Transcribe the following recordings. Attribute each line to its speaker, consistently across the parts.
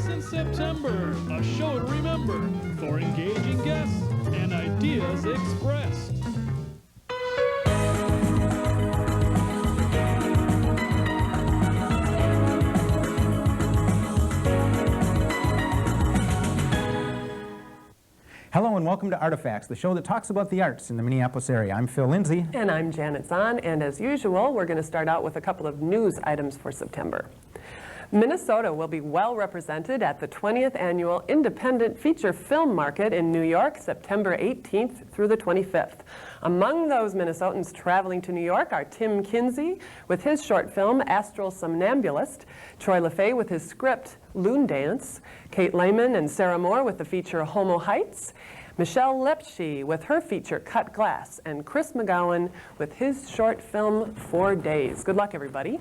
Speaker 1: Artifacts in September, a show to remember for engaging guests and ideas expressed.
Speaker 2: Hello and welcome to Artifacts, the show that talks about the arts in the Minneapolis area. I'm Phill Lindsay.
Speaker 3: And I'm Zahn, and as usual, we're going to start out with a couple of news items for September. Minnesota will be well represented at the 20th Annual Independent Feature Film Market in New York, September 18th through the 25th. Among those Minnesotans traveling to New York are Tim Kinsey with his short film, Astral Somnambulist, Troy LaFay with his script, Loon Dance, Kate Lehman and Sarah Moore with the feature Homo Heights, Michelle Lepsche with her feature Cut Glass, and Chris McGuire with his short film 4 Days. Good luck, everybody.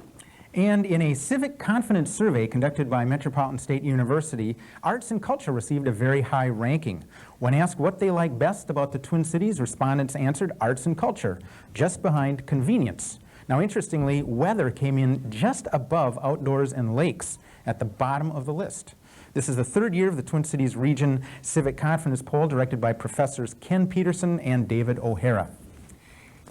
Speaker 2: And in a civic confidence survey conducted by Metropolitan State University, arts and culture received a very high ranking. When asked what they like best about the Twin Cities, respondents answered arts and culture, just behind convenience. Now, interestingly, weather came in just above outdoors and lakes at the bottom of the list. This is the third year of the Twin Cities Region Civic Confidence Poll directed by Professors Ken Peterson and David O'Hara.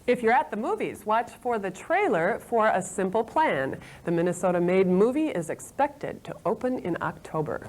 Speaker 3: If you're at the movies, watch for the trailer for A Simple Plan. The Minnesota-made movie is expected to open in October.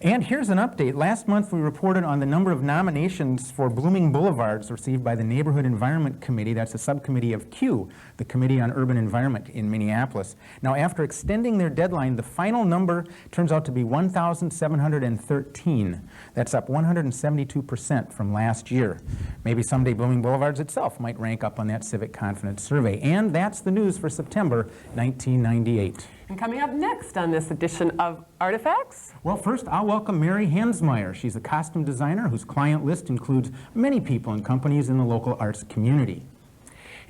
Speaker 2: And here's an update. Last month we reported on the number of nominations for blooming boulevards received by the Neighborhood Environment Committee. That's a subcommittee of CUE, the Committee on Urban Environment in Minneapolis. Now, after extending their deadline, the final number turns out to be 1,713. That's up 172% from last year. Maybe someday Blooming Boulevards itself might rank up on that civic confidence survey. And that's the news for September 1998.
Speaker 3: And coming up next on this edition of Artifacts?
Speaker 2: Well, first I'll welcome Mary Hansmeyer. She's a costume designer whose client list includes many people and companies in the local arts community.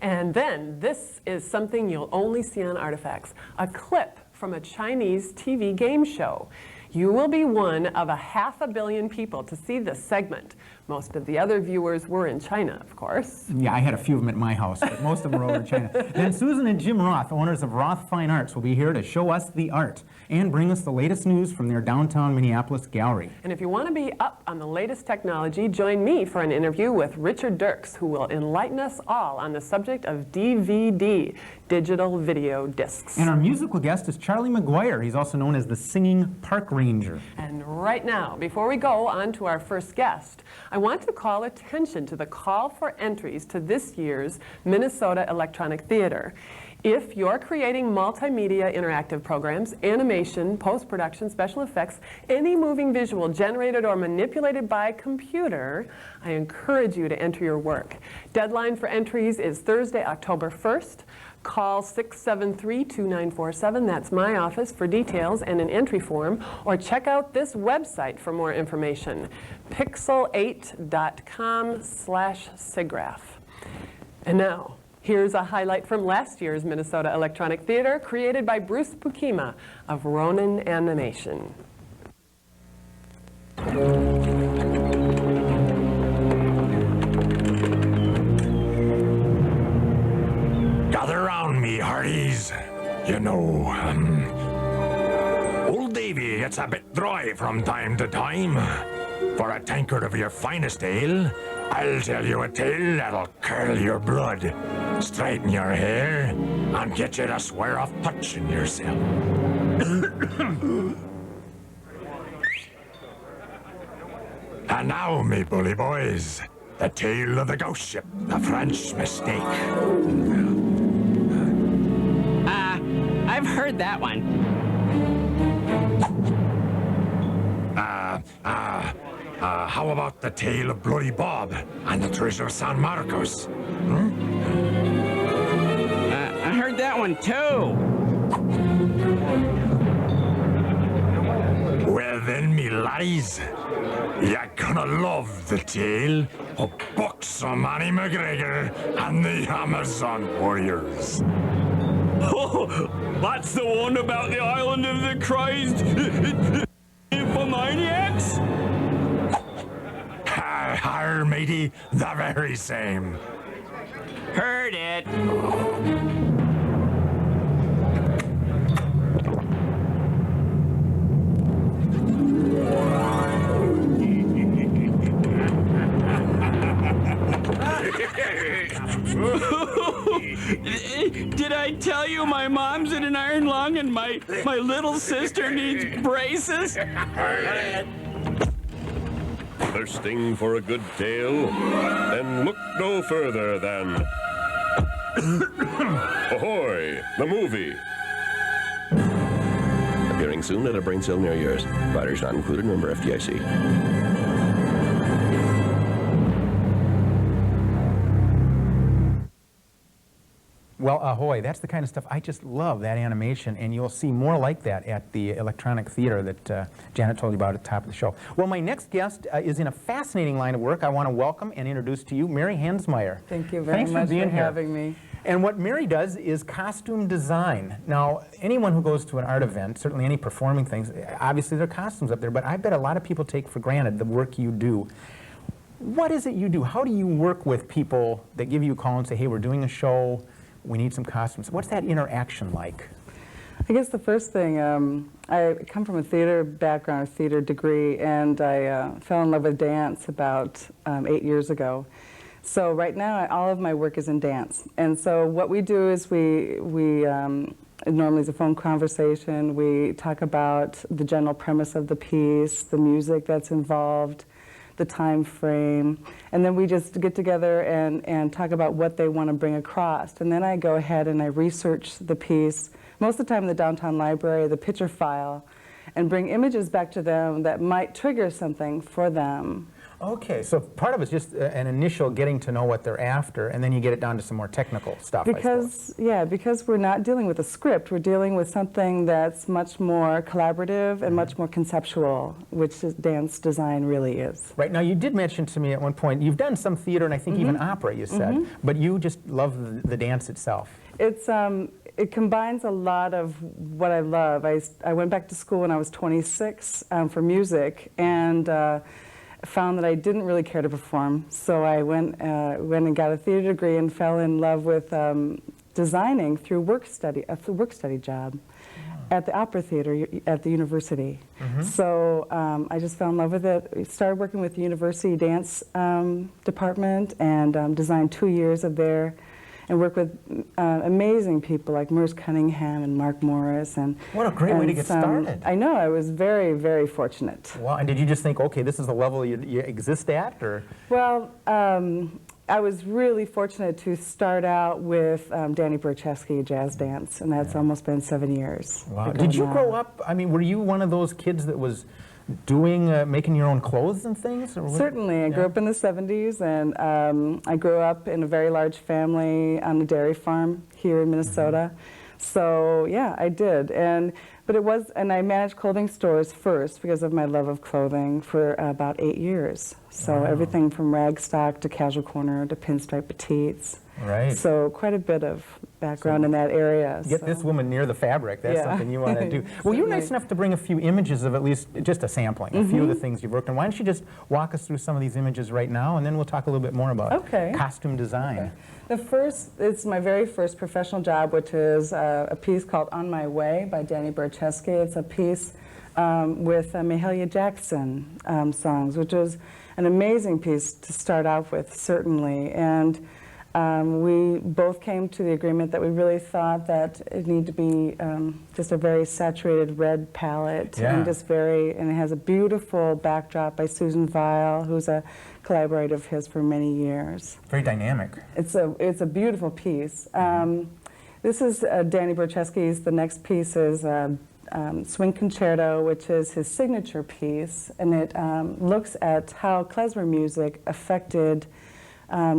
Speaker 3: And then this is something you'll only see on Artifacts, a clip from a Chinese TV game show. You will be one of 500 million people to see this segment. Most of the other viewers were in China, of course.
Speaker 2: Yeah, I had a few of them at my house, but most of them were over in China. Then Susan and Jim Roth, owners of Roth Fine Arts, will be here to show us the art and bring us the latest news from their downtown Minneapolis gallery.
Speaker 3: And if you want to be up on the latest technology, join me for an interview with Richard Diercks, who will enlighten us all on the subject of DVD, digital video discs.
Speaker 2: And our musical guest is Charlie McGuire. He's also known as the Singing Park Ranger.
Speaker 3: And right now, before we go on to our first guest, I want to call attention to the call for entries to this year's Minnesota Electronic Theater. If you're creating multimedia interactive programs, animation, post-production, special effects, any moving visual generated or manipulated by computer, I encourage you to enter your work. Deadline for entries is Thursday, October 1st. Call 673-2947, that's my office, for details and an entry form, or check out this website for more information, pixel8.com/SIGGRAPH. And now, here's a highlight from last year's Minnesota Electronic Theater, created by Bruce Pukema of Ronin Animation.
Speaker 4: Gather round me, hearties. You know, old Davy gets a bit dry from time to time. For a tankard of your finest ale, I'll tell you a tale that'll curl your blood, straighten your hair, and get you to swear off touching yourself. And now, me bully boys, the tale of the ghost ship, the French mistake.
Speaker 5: I've heard that one.
Speaker 4: How about the tale of Bloody Bob and the treasure of San Marcos?
Speaker 5: I heard that one too.
Speaker 4: Well then, me laddies, you're gonna love the tale of Buxom Annie McGregor and the Amazon Warriors.
Speaker 6: Oh, that's the one about the island of the crazed infomaniacs?
Speaker 4: Har, matey, the very same.
Speaker 5: Heard it.
Speaker 6: My mom's in an iron lung and my little sister needs braces.
Speaker 7: Thirsting for a good tale? Then look no further than Ahoy, the movie. Appearing soon at a brain cell near yours. Riders not included, member FDIC.
Speaker 2: Well, ahoy, that's the kind of stuff, I just love that animation, and you'll see more like that at the electronic theater that Janet told you about at the top of the show. Well, my next guest is in a fascinating line of work. I want to welcome and introduce to you Mary Hansmeyer.
Speaker 8: Thank you very much for having me.
Speaker 2: And what Mary does is costume design. Now, anyone who goes to an art event, certainly any performing things, obviously there are costumes up there, but I bet a lot of people take for granted the work you do. What is it you do? How do you work with people that give you a call and say, hey, we're doing a show, we need some costumes? What's that interaction like?
Speaker 8: I guess the first thing, I come from a theater background, a theater degree, and I fell in love with dance about 8 years ago. So right now, all of my work is in dance. And so what we do is we normally is a phone conversation. We talk about the general premise of the piece, the music that's involved, the time frame, and then we just get together and talk about what they want to bring across. And then I go ahead and I research the piece, most of the time in the downtown library, the picture file, and bring images back to them that might trigger something for them.
Speaker 2: Okay, so part of it's just an initial getting to know what they're after, and then you get it down to some more technical stuff,
Speaker 8: because we're not dealing with a script, we're dealing with something that's much more collaborative and much more conceptual, which dance design really is.
Speaker 2: Right, now you did mention to me at one point, you've done some theater and I think even opera, you said, but you just love the dance itself.
Speaker 8: It combines a lot of what I love. I went back to school when I was 26 for music, and found that I didn't really care to perform, so I went and got a theater degree and fell in love with designing through work study, a work study job at the opera theater at the university. So I just fell in love with it. I started working with the university dance department and designed 2 years of there, and work with amazing people like Merce Cunningham and Mark Morris. And
Speaker 2: what a great way to get started.
Speaker 8: I know, I was very, very fortunate.
Speaker 2: Wow, and did you just think, okay, this is the level you exist at, or?
Speaker 8: Well, I was really fortunate to start out with Danny Burchesky Jazz Dance, and that's almost been 7 years.
Speaker 2: Wow. Did you grow up, I mean, were you one of those kids that was doing, making your own clothes and things? Or
Speaker 8: Certainly. I grew up in the 70s, and I grew up in a very large family on a dairy farm here in Minnesota. So, yeah, I did. And I managed clothing stores first because of my love of clothing for about 8 years. So everything from rag stock to casual corner to pinstripe petites.
Speaker 2: Right.
Speaker 8: So quite a bit of background in that area.
Speaker 2: Get this woman near the fabric. That's something you want to do. Well, you're nice enough to bring a few images of at least just a sampling, a few of the things you've worked on. Why don't you just walk us through some of these images right now, and then we'll talk a little bit more about costume design.
Speaker 8: It's my very first professional job, which is a piece called On My Way by Danny Burchesky. It's a piece with Mahalia Jackson songs, which was an amazing piece to start out with, certainly. And we both came to the agreement that we really thought that it needed to be just a very saturated red palette, and and it has a beautiful backdrop by Susan Weil, who's a collaborator of his for many years.
Speaker 2: Very dynamic.
Speaker 8: It's a beautiful piece. This is Danny Burchesky's. The next piece is Swing Concerto, which is his signature piece, and it looks at how klezmer music affected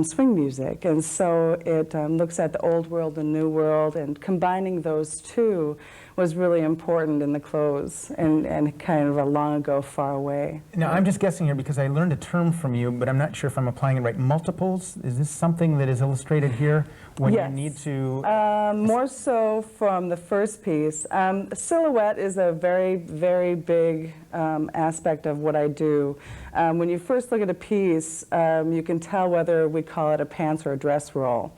Speaker 8: swing music, and so it looks at the old world and new world, and combining those two was really important in the clothes, and kind of a long ago, far away.
Speaker 2: Now, I'm just guessing here because I learned a term from you, but I'm not sure if I'm applying it right. Multiples? Is this something that is illustrated here when you need to?
Speaker 8: More so from the first piece. Silhouette is a very, very big aspect of what I do. When you first look at a piece, you can tell whether we call it a pants or a dress roll.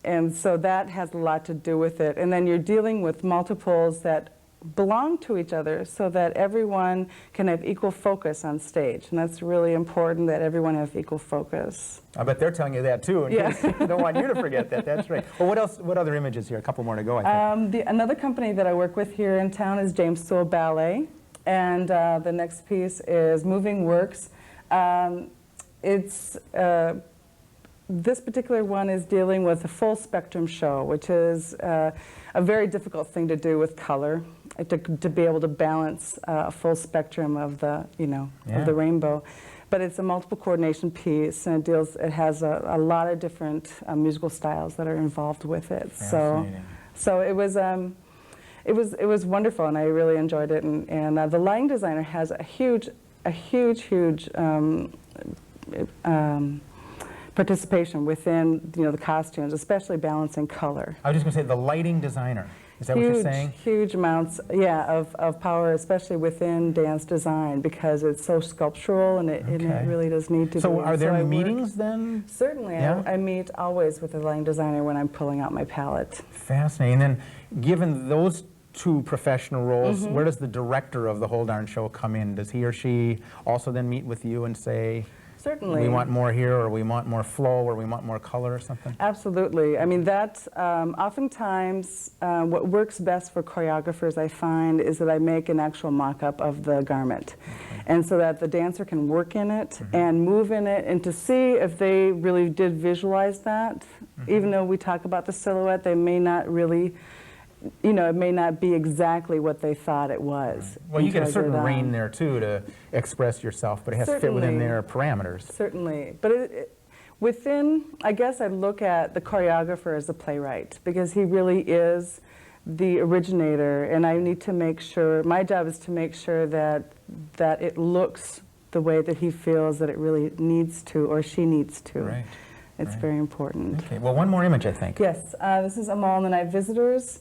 Speaker 8: And so that has a lot to do with it. And then you're dealing with multiples that belong to each other so that everyone can have equal focus on stage. And that's really important, that everyone have equal focus.
Speaker 2: I bet they're telling you that too, in
Speaker 8: Yeah.
Speaker 2: case they don't want you to forget that. That's right. Well, what else? What other images here? A couple more to go, I think.
Speaker 8: Another company that I work with here in town is James Sewell Ballet. And the next piece is Moving Works. This particular one is dealing with a full spectrum show, which is a very difficult thing to do with color, to be able to balance a full spectrum of the, of the rainbow. But it's a multiple coordination piece, and it has a lot of different musical styles that are involved with it. So it was wonderful, and I really enjoyed it. And the lighting designer has a huge participation within the costumes, especially balancing color.
Speaker 2: I was just going to say the lighting designer. Is that what you're saying?
Speaker 8: Huge amounts, yeah, of power, especially within dance design, because it's so sculptural and it really does need to be.
Speaker 2: So are there meetings then?
Speaker 8: Certainly.
Speaker 2: Yeah?
Speaker 8: I meet always with the lighting designer when I'm pulling out my palette.
Speaker 2: Fascinating. And then given those two professional roles, where does the director of the whole darn show come in? Does he or she also then meet with you and say,
Speaker 8: certainly,
Speaker 2: we want more here, or we want more flow, or we want more color or something?
Speaker 8: Absolutely. I mean, that's oftentimes what works best for choreographers, I find, is that I make an actual mock-up of the garment. And so that the dancer can work in it and move in it, and to see if they really did visualize that. Even though we talk about the silhouette, they may not really, it may not be exactly what they thought it was.
Speaker 2: Well, you get a certain rein there, too, to express yourself, but it has to fit within their parameters.
Speaker 8: Certainly. But I guess I look at the choreographer as a playwright, because he really is the originator, and I need to make sure, my job is to make sure that it looks the way that he feels that it really needs to, or she needs to.
Speaker 2: Right.
Speaker 8: It's very important.
Speaker 2: Okay, well, one more image, I think.
Speaker 8: Yes, this is Amal and the Night Visitors,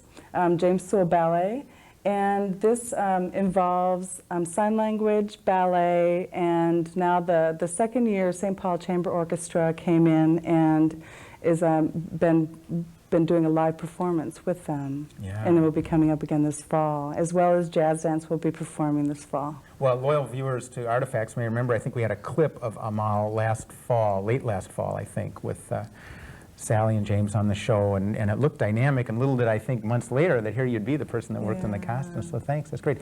Speaker 8: James Sewell Ballet, and this involves sign language, ballet, and now the second year St. Paul Chamber Orchestra came in and is been doing a live performance with them.
Speaker 2: Yeah.
Speaker 8: And it will be coming up again this fall, as well as Jazz Dance will be performing this fall.
Speaker 2: Well, loyal viewers to Artifacts may remember, I think we had a clip of Amal late last fall, I think, with Sally and James on the show, and it looked dynamic, and little did I think months later that here you'd be the person that worked in the costume, so thanks, that's great.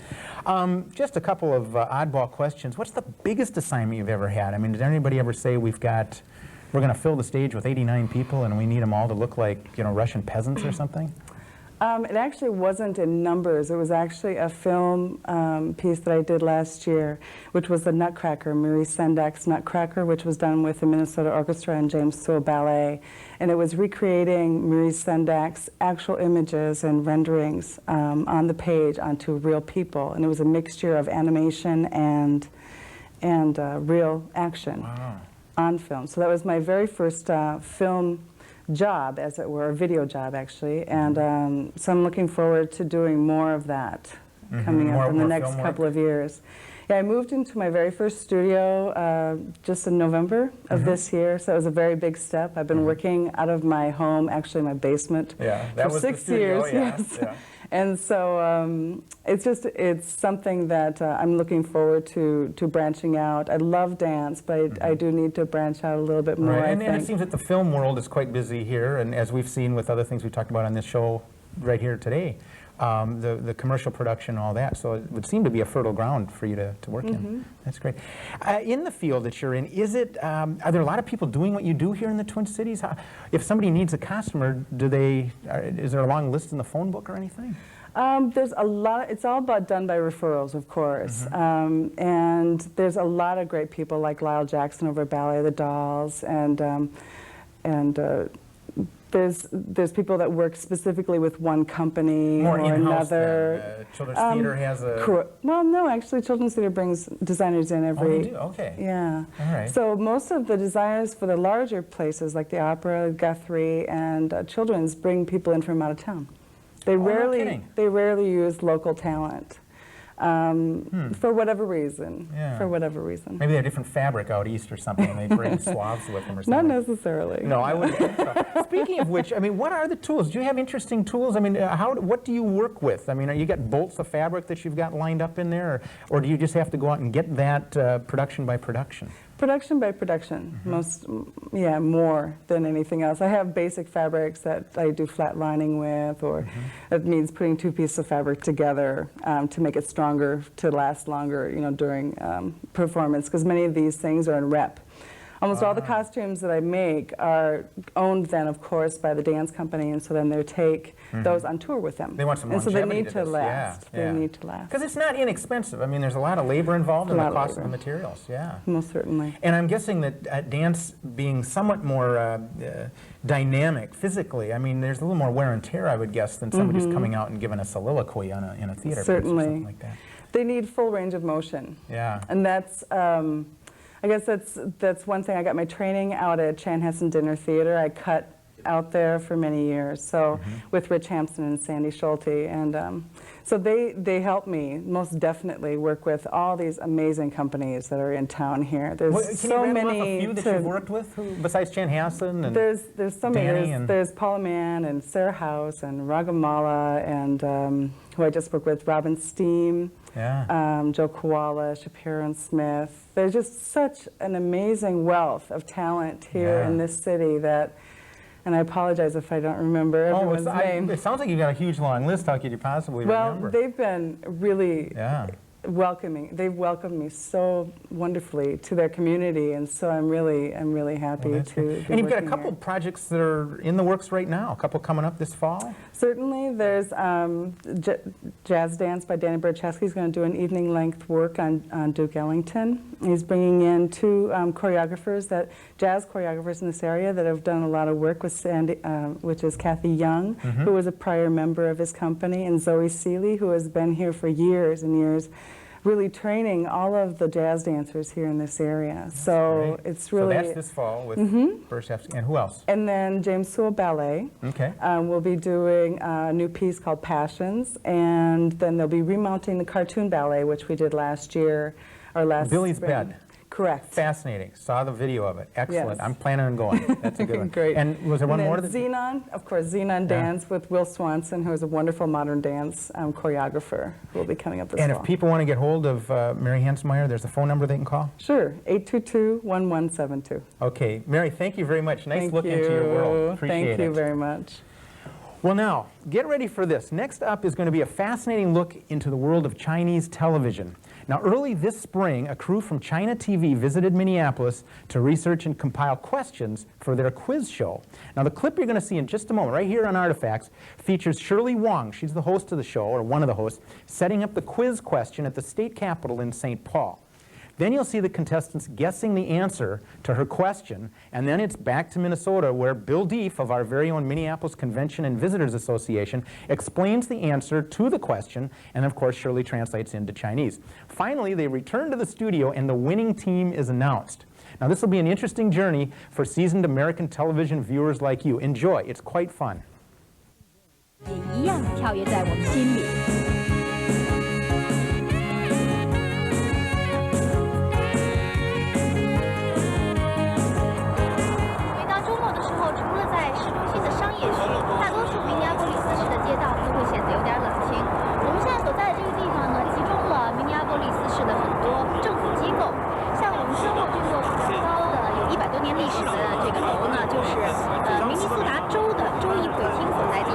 Speaker 2: Just a couple of oddball questions. What's the biggest assignment you've ever had? I mean, did anybody ever say we're going to fill the stage with 89 people and we need them all to look like, Russian peasants or something?
Speaker 8: It actually wasn't in numbers. It was actually a film piece that I did last year, which was the Nutcracker, Maurice Sendak's Nutcracker, which was done with the Minnesota Orchestra and James Sewell Ballet. And it was recreating Maurice Sendak's actual images and renderings on the page onto real people. And it was a mixture of animation and real action on film. So that was my very first film job, as it were, a video job actually, and so I'm looking forward to doing more of that coming up in the next couple of years. Yeah, I moved into my very first studio just in November of this year, so it was a very big step. I've been working out of my home, actually my basement, for 6 years. Yes. Yeah. And so it's something that I'm looking forward to branching out. I love dance, but I do need to branch out a little bit more,
Speaker 2: Right,
Speaker 8: I think.
Speaker 2: and it seems that the film world is quite busy here, and as we've seen with other things we talked about on this show right here today, the commercial production and all that, so it would seem to be a fertile ground for you to work in. That's great. In the field that you're in, are there a lot of people doing what you do here in the Twin Cities? If somebody needs a costumer, is there a long list in the phone book or anything?
Speaker 8: There's a lot. It's all done by referrals, of course. And there's a lot of great people like Lyle Jackson over at Ballet of the Dolls, and there's people that work specifically with one company
Speaker 2: More
Speaker 8: or
Speaker 2: in-house
Speaker 8: another.
Speaker 2: Children's Theater has a...
Speaker 8: Well, no, actually, Children's Theater brings designers in every...
Speaker 2: Oh, they do? Okay.
Speaker 8: Yeah.
Speaker 2: All right.
Speaker 8: So most of the designers for the larger places, like the Opera, Guthrie, and Children's, bring people in from out of town. They rarely use local talent. for whatever reason.
Speaker 2: Yeah.
Speaker 8: For whatever reason.
Speaker 2: Maybe they have different fabric out east or something, and they bring swaths with them or
Speaker 8: Not
Speaker 2: something.
Speaker 8: necessarily.
Speaker 2: No, I wouldn't think so. Speaking of which, I mean, what are the tools? Do you have interesting tools? I mean, what do you work with? I mean, you got bolts of fabric that you've got lined up in there, or do you just have to go out and get that production by production?
Speaker 8: Production by production, more than anything else. I have basic fabrics that I do flat lining with, or it means putting two pieces of fabric together to make it stronger, to last longer, during performance, because many of these things are in rep. Almost all the costumes that I make are owned then, of course, by the dance company, and so then they take those on tour with them.
Speaker 2: They want some
Speaker 8: and so they
Speaker 2: longevity
Speaker 8: need
Speaker 2: to
Speaker 8: to
Speaker 2: this.
Speaker 8: last.
Speaker 2: Yeah,
Speaker 8: They need to last.
Speaker 2: Because it's not inexpensive. I mean, there's a lot of labor involved in the cost of the materials. Yeah.
Speaker 8: Most certainly.
Speaker 2: And I'm guessing that dance being somewhat more dynamic physically, I mean, there's a little more wear and tear, I would guess, than somebody just coming out and giving a soliloquy in a theater piece or
Speaker 8: Certainly.
Speaker 2: something like that.
Speaker 8: They need full range of motion.
Speaker 2: Yeah.
Speaker 8: And that's, I guess that's one thing. I got my training out at Chanhassen Dinner Theater. I cut out there for many years, so with Rich Hampson and Sandy Schulte, and so they help me most definitely work with all these amazing companies that are in town here. There's so many.
Speaker 2: Can you rattle off a few that you've worked with, besides Chanhassen? And
Speaker 8: there's so
Speaker 2: Danny
Speaker 8: many. There's Paula Mann and Sarah House and Ragamala and who I just worked with, Robin Steam.
Speaker 2: Yeah.
Speaker 8: Joe Koala, Shapiro and Smith. There's just such an amazing wealth of talent here in this city that, and I apologize if I don't remember everyone's name.
Speaker 2: It sounds like you've got a huge long list. How could you possibly remember?
Speaker 8: Well, they've been really welcoming. They've welcomed me so wonderfully to their community, and so I'm really happy to be
Speaker 2: And you've got a
Speaker 8: working
Speaker 2: couple
Speaker 8: here.
Speaker 2: projects that are in the works right now. A couple coming up this fall.
Speaker 8: Certainly, there's Jazz Dance by Danny Burchesky. He's going to do an evening-length work on Duke Ellington. He's bringing in two jazz choreographers in this area that have done a lot of work with Sandy, which is Kathy Young, who was a prior member of his company, and Zoe Seeley, who has been here for years and years, really training all of the jazz dancers here in this area. So it's really...
Speaker 2: So that's this fall with Burchesky. And who else?
Speaker 8: And then James Sewell Ballet.
Speaker 2: Okay.
Speaker 8: We'll be doing a new piece called Passions, and then they'll be remounting the cartoon ballet, which we did last year, or last
Speaker 2: Billy's
Speaker 8: spring.
Speaker 2: Bed.
Speaker 8: Correct.
Speaker 2: Fascinating. Saw the video of it. Excellent.
Speaker 8: Yes.
Speaker 2: I'm planning on going. That's a good one.
Speaker 8: Great.
Speaker 2: And was there one
Speaker 8: and
Speaker 2: more?
Speaker 8: then Xenon, of course, Xenon Dance with Will Swanson, who is a wonderful modern dance choreographer, who will be coming up this fall.
Speaker 2: And if people want to get hold of Mary Hansmeyer, there's a phone number they can call?
Speaker 8: Sure, 822-1172.
Speaker 2: Okay. Mary, thank you very much. Nice
Speaker 8: Thank
Speaker 2: look
Speaker 8: you.
Speaker 2: into your world. Appreciate it.
Speaker 8: Thank you very much.
Speaker 2: Well, now, get ready for this. Next up is going to be a fascinating look into the world of Chinese television. Now, early this spring, a crew from China TV visited Minneapolis to research and compile questions for their quiz show. Now, the clip you're going to see in just a moment, right here on Artifacts, features Shirley Wong. She's the host of the show, or one of the hosts, setting up the quiz question at the state capitol in St. Paul. Then you'll see the contestants guessing the answer to her question, and then it's back to Minnesota, where Bill Deef of our very own Minneapolis Convention and Visitors Association explains the answer to the question, and of course Shirley translates into Chinese. Finally, they return to the studio and the winning team is announced. Now, this will be an interesting journey for seasoned American television viewers like you. Enjoy. It's quite fun.
Speaker 9: 也一样跳跃在我们心里。每到周末的时候，除了在市中心的商业区，大多数明尼阿波利斯市的街道都会显得有点冷清。我们现在所在的这个地方呢，集中了明尼阿波利斯市的很多政府机构，像我们身后这座比较高的、有100多年历史的这个楼呢，就是明尼苏达州的州议会厅所在地。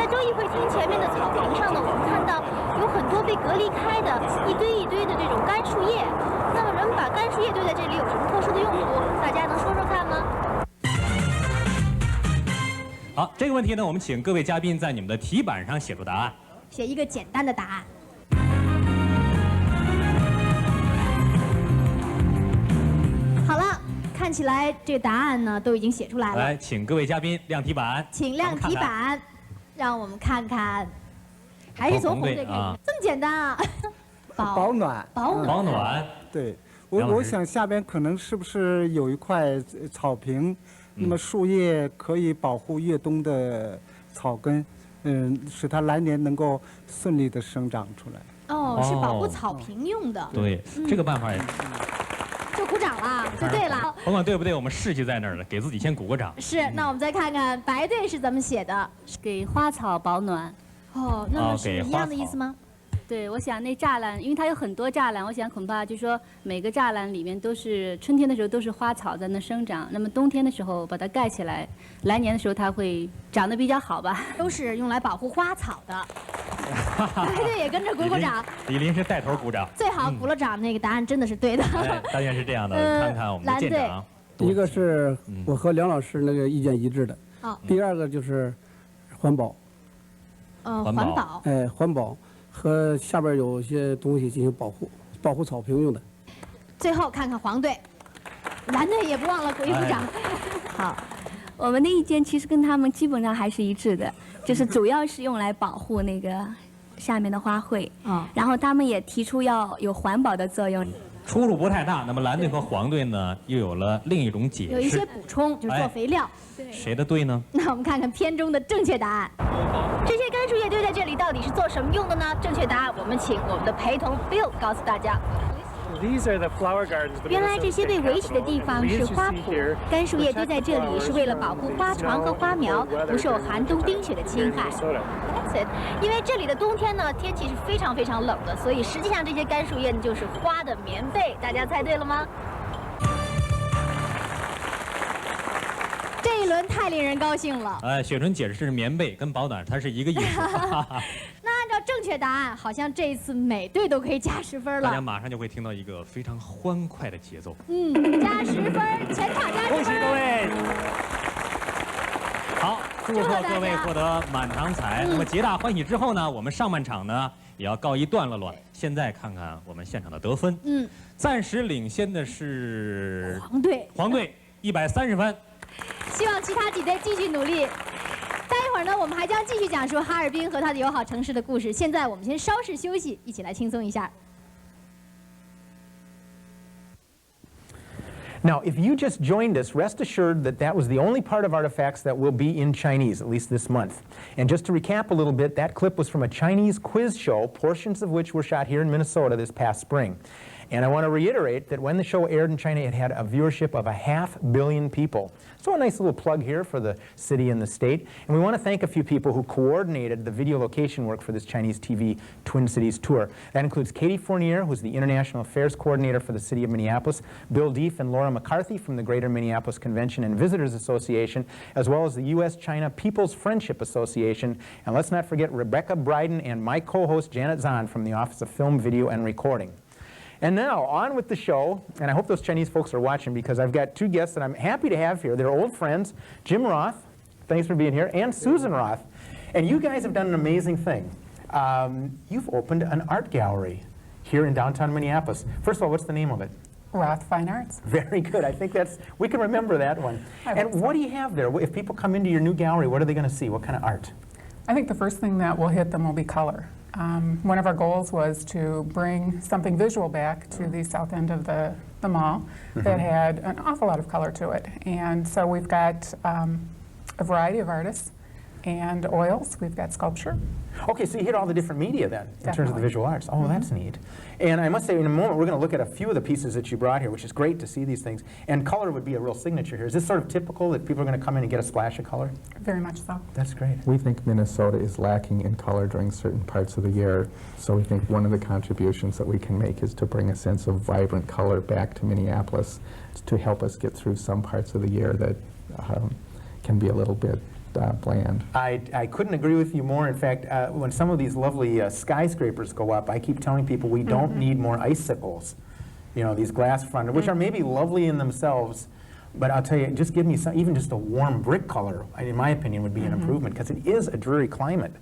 Speaker 9: 在州议会厅前面的草坪上呢，我们看到有很多被隔离开的一堆一堆的这种干树叶。那么人们把干树叶堆在这里有什么特殊的用途？大家能说说看吗？
Speaker 10: 好，这个问题呢，我们请各位嘉宾在你们的题板上写出答案。
Speaker 9: 写一个简单的答案。好了，看起来这个答案呢都已经写出来了。
Speaker 10: 来，请各位嘉宾亮题板。
Speaker 9: 请亮题板，让我们看看，还是从红队开始，这么简单啊？
Speaker 11: 保暖。
Speaker 10: 保暖。
Speaker 11: 对，我想下边可能是不是有一块草坪，那么树叶可以保护越冬的草根，使它来年能够顺利的生长出来。
Speaker 9: 哦，是保护草坪用的。
Speaker 10: 对，这个办法也
Speaker 9: 就鼓掌了，就对了。
Speaker 10: 甭管对不对，我们士气在那儿了，给自己先鼓个掌。
Speaker 9: 是，那我们再看看白队是怎么写的，
Speaker 12: 给花草保暖。
Speaker 9: 哦，那么是一样的意思吗？
Speaker 12: 对，我想那栅栏，因为它有很多栅栏，我想恐怕就是说每个栅栏里面都是春天的时候都是花草在那生长，那么冬天的时候把它盖起来，来年的时候它会长得比较好吧。
Speaker 9: 都是用来保护花草的。白队也跟着鼓鼓掌。
Speaker 10: 李林是带头鼓掌。
Speaker 9: 最好鼓了掌，那个答案真的是对的。
Speaker 10: 大愿是这样的，看看我们的舰长。
Speaker 13: 一个是我和梁老师那个意见一致的。
Speaker 9: 哦。
Speaker 13: 第二个就是环保。
Speaker 9: 环保。
Speaker 13: 哎，环保。和下边有些东西进行保护，保护草坪用的。
Speaker 9: 最后看看黄队，蓝队也不忘了鼓一鼓掌。
Speaker 12: 好，我们的意见其实跟他们基本上还是一致的，就是主要是用来保护那个下面的花卉。然后他们也提出要有环保的作用。
Speaker 10: 出入不太大，那么蓝队和黄队呢，又有了另一种解释，
Speaker 9: 有一些补充，就是做肥料。
Speaker 10: 谁的对呢？
Speaker 9: 那我们看看片中的正确答案。这些干树叶堆在这里到底是做什么用的呢？正确答案，我们请我们的陪同 Phill 告诉大家。原来这些被围起的地方是花圃，干树叶堆在这里是为了保护花床和花苗不受寒冬冰雪的侵害。因为这里的冬天呢，天气是非常非常冷的，所以实际上这些干树叶就是花的棉被。大家猜对了吗？这一轮太令人高兴了。
Speaker 10: 雪纯解释是棉被跟保暖，它是一个意思。
Speaker 9: 那按照正确答案，好像这一次每队都可以加10分了。
Speaker 10: 大家马上就会听到一个非常欢快的节奏。
Speaker 9: 加10分，全场加10分。
Speaker 10: 恭喜各位！好，祝贺各位获得满堂彩。那么皆大欢喜之后呢，我们上半场呢也要告一段落了。现在看看我们现场的得分。暂时领先的是黄队130分。
Speaker 9: 希望其他几队继续努力。待一会儿呢，我们还将继续讲述哈尔滨和它的友好城市的故事。现在我们先稍事休息，一起来轻松一下。
Speaker 2: Now, if you just joined us, rest assured that that was the only part of Artifacts that will be in Chinese, at least this month. And just to recap a little bit, that clip was from a Chinese quiz show, portions of which were shot here in Minnesota this past spring. And I want to reiterate that when the show aired in China, it had a viewership of 500 million people. So a nice little plug here for the city and the state. And we want to thank a few people who coordinated the video location work for this Chinese TV Twin Cities tour. That includes Katie Fournier, who's the International Affairs Coordinator for the City of Minneapolis, Bill Deef and Laura McCarthy from the Greater Minneapolis Convention and Visitors Association, as well as the U.S.-China People's Friendship Association. And let's not forget Rebecca Bryden and my co-host Janet Zahn from the Office of Film, Video, and Recording. And now, on with the show, and I hope those Chinese folks are watching because I've got two guests that I'm happy to have here. They're old friends, Jim Roth, thanks for being here, and Susan Roth. And you guys have done an amazing thing. You've opened an art gallery here in downtown Minneapolis. First of all, what's the name of it?
Speaker 14: Roth Fine Arts.
Speaker 2: Very good. I think we can remember that one. And what do you have there? If people come into your new gallery, what are they going to see? What kind of art?
Speaker 14: I think the first thing that will hit them will be color. One of our goals was to bring something visual back to the south end of the mall that had an awful lot of color to it. And so we've got a variety of artists and oils. We've got sculpture.
Speaker 2: Okay, so you hit all the different media then, in terms of the visual arts. Oh, that's neat. And I must say, in a moment, we're going to look at a few of the pieces that you brought here, which is great to see these things. And color would be a real signature here. Is this sort of typical that people are going to come in and get a splash of color?
Speaker 14: Very much so.
Speaker 2: That's great.
Speaker 15: We think Minnesota is lacking in color during certain parts of the year, so we think one of the contributions that we can make is to bring a sense of vibrant color back to Minneapolis to help us get through some parts of the year that can be a little bit bland.
Speaker 2: I couldn't agree with you more. In fact, when some of these lovely skyscrapers go up, I keep telling people we don't need more icicles. You know, these glass fronted, which are maybe lovely in themselves, but I'll tell you, just give me some, even just a warm brick color, in my opinion, would be an improvement, because it is a dreary climate.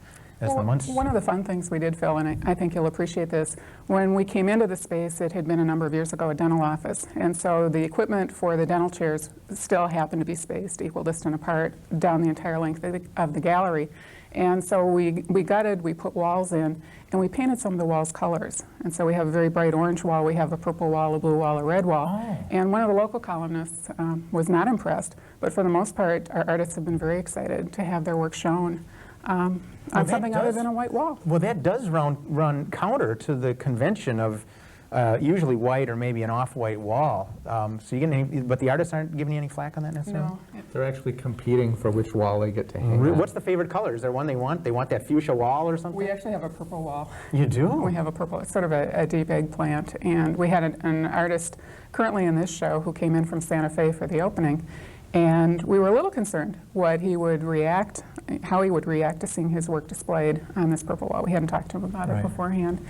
Speaker 14: One of the fun things we did, Phil, and I think you'll appreciate this, when we came into the space, it had been a number of years ago a dental office, and so the equipment for the dental chairs still happened to be spaced equal distance apart down the entire length of the gallery. And so we gutted, we put walls in, and we painted some of the walls colors. And so we have a very bright orange wall, we have a purple wall, a blue wall, a red wall. And one of the local columnists was not impressed, but for the most part, our artists have been very excited to have their work shown on something other than a white wall.
Speaker 2: Well, that does run counter to the convention of usually white or maybe an off-white wall. So you get any, but the artists aren't giving you any flack on that necessarily?
Speaker 14: No.
Speaker 15: They're actually competing for which wall they get to hang on.
Speaker 2: What's the favorite color? Is there one they want? They want that fuchsia wall or something?
Speaker 14: We actually have a purple wall.
Speaker 2: You do?
Speaker 14: We have a purple, it's sort of a deep eggplant. And we had an artist currently in this show who came in from Santa Fe for the opening. And we were a little concerned how he would react to seeing his work displayed on this purple wall. We hadn't talked to him about it beforehand.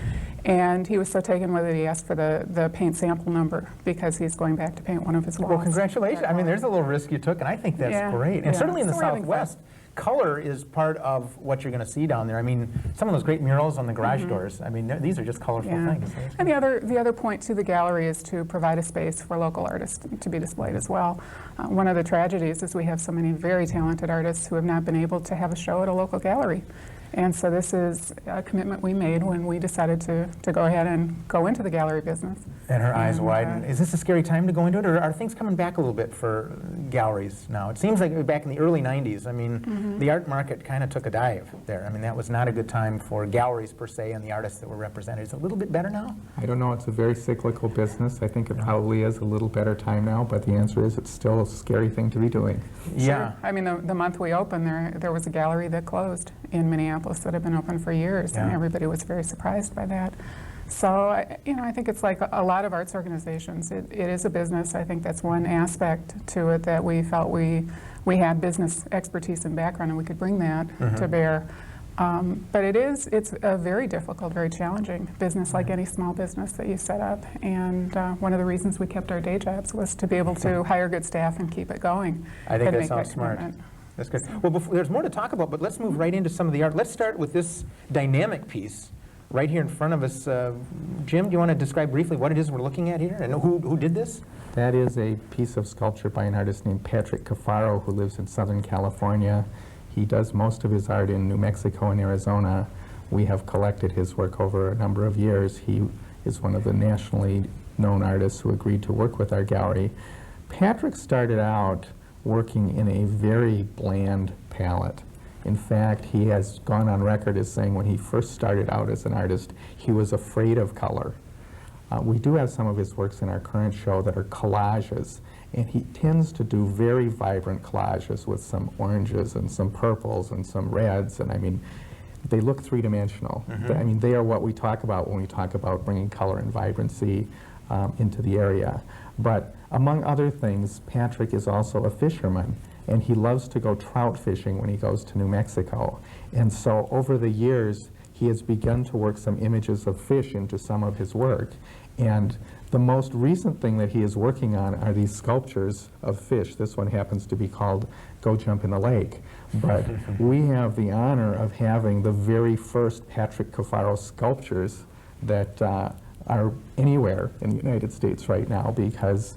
Speaker 14: And he was so taken with it, he asked for the paint sample number because he's going back to paint one of his walls.
Speaker 2: Well, congratulations. I mean, there's a little risk you took, and I think that's great. And certainly in the Southwest, color is part of what you're going to see down there. I mean, some of those great murals on the garage doors, I mean, these are just colorful things.
Speaker 14: And the other point to the gallery is to provide a space for local artists to be displayed as well. One of the tragedies is we have so many very talented artists who have not been able to have a show at a local gallery. And so this is a commitment we made when we decided to go ahead and go into the gallery business.
Speaker 2: And her eyes widen. Is this a scary time to go into it, or are things coming back a little bit for galleries now? It seems like back in the early 90s, I mean, the art market kind of took a dive there. I mean, that was not a good time for galleries per se and the artists that were represented. Is it a little bit better now?
Speaker 15: I don't know. It's a very cyclical business. I think it probably is a little better time now, but the answer is it's still a scary thing to be doing.
Speaker 14: Yeah. Sure. I mean, the month we opened, there was a gallery that closed in Minneapolis that had been open for years, and everybody was very surprised by that. So, I think it's like a lot of arts organizations. It is a business. I think that's one aspect to it that we felt we had business expertise and background, and we could bring that to bear. But it's a very difficult, very challenging business, like any small business that you set up. And one of the reasons we kept our day jobs was to be able to hire good staff and keep it going.
Speaker 2: I think that sounds smart. That's good. Well, there's more to talk about, but let's move right into some of the art. Let's start with this dynamic piece right here in front of us. Jim, do you want to describe briefly what it is we're looking at here and who did this?
Speaker 15: That is a piece of sculpture by an artist named Patrick Cafaro, who lives in Southern California. He does most of his art in New Mexico and Arizona. We have collected his work over a number of years. He is one of the nationally known artists who agreed to work with our gallery. Patrick started out working in a very bland palette. In fact, he has gone on record as saying when he first started out as an artist, he was afraid of color. We do have some of his works in our current show that are collages, and he tends to do very vibrant collages with some oranges and some purples and some reds, and I mean, they look three-dimensional. I mean, they are what we talk about when we talk about bringing color and vibrancy into the area. But among other things, Patrick is also a fisherman, and he loves to go trout fishing when he goes to New Mexico. And so over the years, he has begun to work some images of fish into some of his work. And the most recent thing that he is working on are these sculptures of fish. This one happens to be called Go Jump in the Lake. But we have the honor of having the very first Patrick Cafaro sculptures that are anywhere in the United States right now, because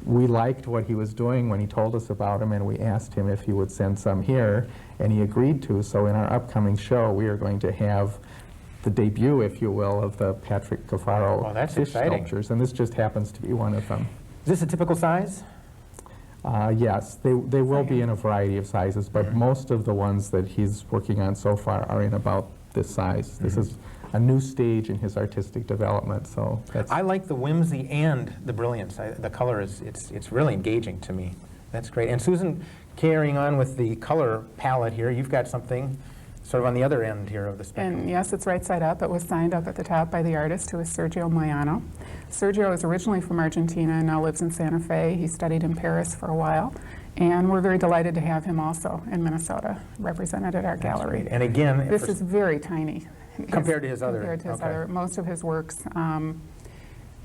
Speaker 15: we liked what he was doing when he told us about them, and we asked him if he would send some here, and he agreed to. So in our upcoming show, we are going to have the debut, if you will, of the Patrick Cafaro fish sculptures, and this just happens to be one of them.
Speaker 2: Is this a typical size?
Speaker 15: Yes, they will be in a variety of sizes, but most of the ones that he's working on so far are in about this size. This is a new stage in his artistic development, so that's...
Speaker 2: I like the whimsy and the brilliance. The color it's really engaging to me. That's great. And Susan, carrying on with the color palette here, you've got something sort of on the other end here of the spectrum.
Speaker 14: And yes, it's right side up. It was signed up at the top by the artist, who is Sergio Moyano. Sergio is originally from Argentina and now lives in Santa Fe. He studied in Paris for a while. And we're very delighted to have him also in Minnesota, represented at our gallery.
Speaker 2: And again,
Speaker 14: this is very tiny.
Speaker 2: Compared to his other?
Speaker 14: Compared to his other. Most of his works,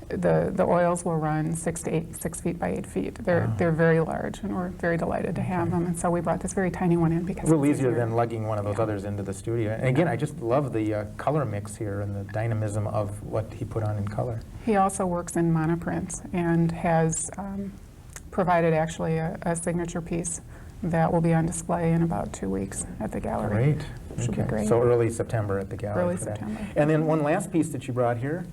Speaker 14: the oils will run 6 feet by 8 feet. They're very large, and we're very delighted to have them. And so we brought this very tiny one in because
Speaker 2: a little easier than lugging one of those others into the studio. And again, I just love the color mix here and the dynamism of what he put on in color.
Speaker 14: He also works in monoprints and has provided actually a signature piece that will be on display in about 2 weeks at the gallery.
Speaker 2: Great.
Speaker 14: Should be great.
Speaker 2: So early September at the gallery.
Speaker 14: Early September.
Speaker 2: And then one last piece that you brought here.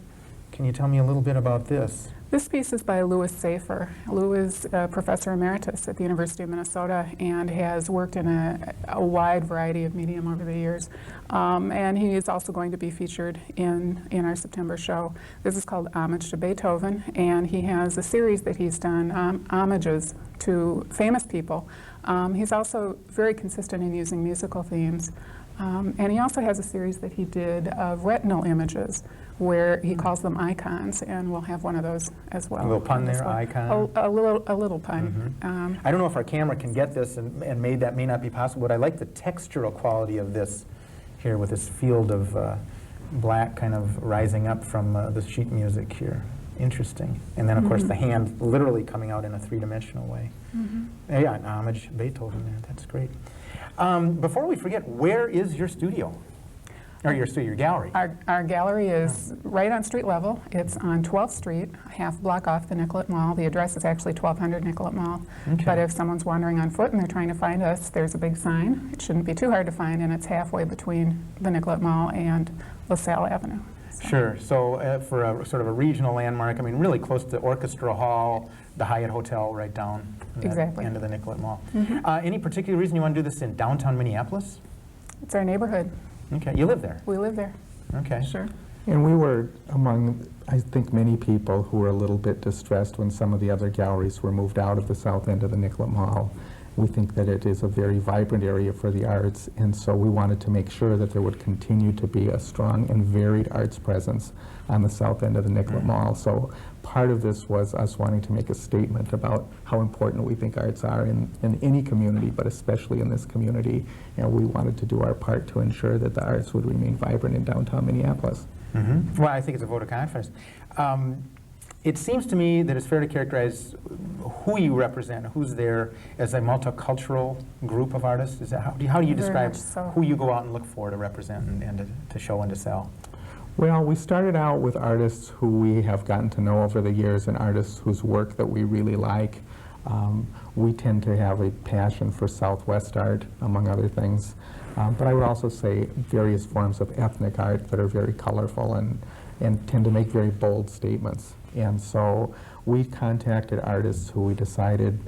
Speaker 2: Can you tell me a little bit about this?
Speaker 14: This piece is by Louis Safer. Lou is a professor emeritus at the University of Minnesota and has worked in a wide variety of medium over the years. And he is also going to be featured in our September show. This is called Homage to Beethoven, and he has a series that he's done, homages to famous people. He's also very consistent in using musical themes. And he also has a series that he did of retinal images, where he calls them icons, and we'll have one of those as well.
Speaker 2: A little pun there, icon?
Speaker 14: A little pun.
Speaker 2: I don't know if our camera can get this, and that may not be possible, but I like the textural quality of this here with this field of black kind of rising up from the sheet music here. Interesting. And then, of course, the hand literally coming out in a three-dimensional way. Yeah, an homage Beethoven there. That's great. Before we forget, where is your studio? Or your gallery?
Speaker 14: Our gallery is right on street level. It's on 12th Street, half block off the Nicollet Mall. The address is actually 1200 Nicollet Mall.
Speaker 2: Okay.
Speaker 14: But if someone's wandering on foot and they're trying to find us, there's a big sign. It shouldn't be too hard to find, and it's halfway between the Nicollet Mall and LaSalle Avenue.
Speaker 2: Sure. So for a sort of a regional landmark, I mean, really close to Orchestra Hall, the Hyatt Hotel right down at the end of the Nicollet Mall. Any particular reason you want to do this in downtown Minneapolis?
Speaker 14: It's our neighborhood.
Speaker 2: Okay. You live there?
Speaker 14: We live there.
Speaker 2: Okay.
Speaker 14: Sure.
Speaker 15: And we were among, I think, many people who were a little bit distressed when some of the other galleries were moved out of the south end of the Nicollet Mall. We think that it is a very vibrant area for the arts, and so we wanted to make sure that there would continue to be a strong and varied arts presence on the south end of the Nicollet Mall. So part of this was us wanting to make a statement about how important we think arts are in any community, but especially in this community. And we wanted to do our part to ensure that the arts would remain vibrant in downtown Minneapolis.
Speaker 2: Well, I think it's a vote of confidence. It seems to me that it's fair to characterize who you represent, who's there, as a multicultural group of artists. Is that how do you describe who you go out and look for to represent and to show and to sell?
Speaker 15: Well, we started out with artists who we have gotten to know over the years and artists whose work that we really like. We tend to have a passion for Southwest art, among other things. But I would also say various forms of ethnic art that are very colorful and tend to make very bold statements. And so we contacted artists who we decided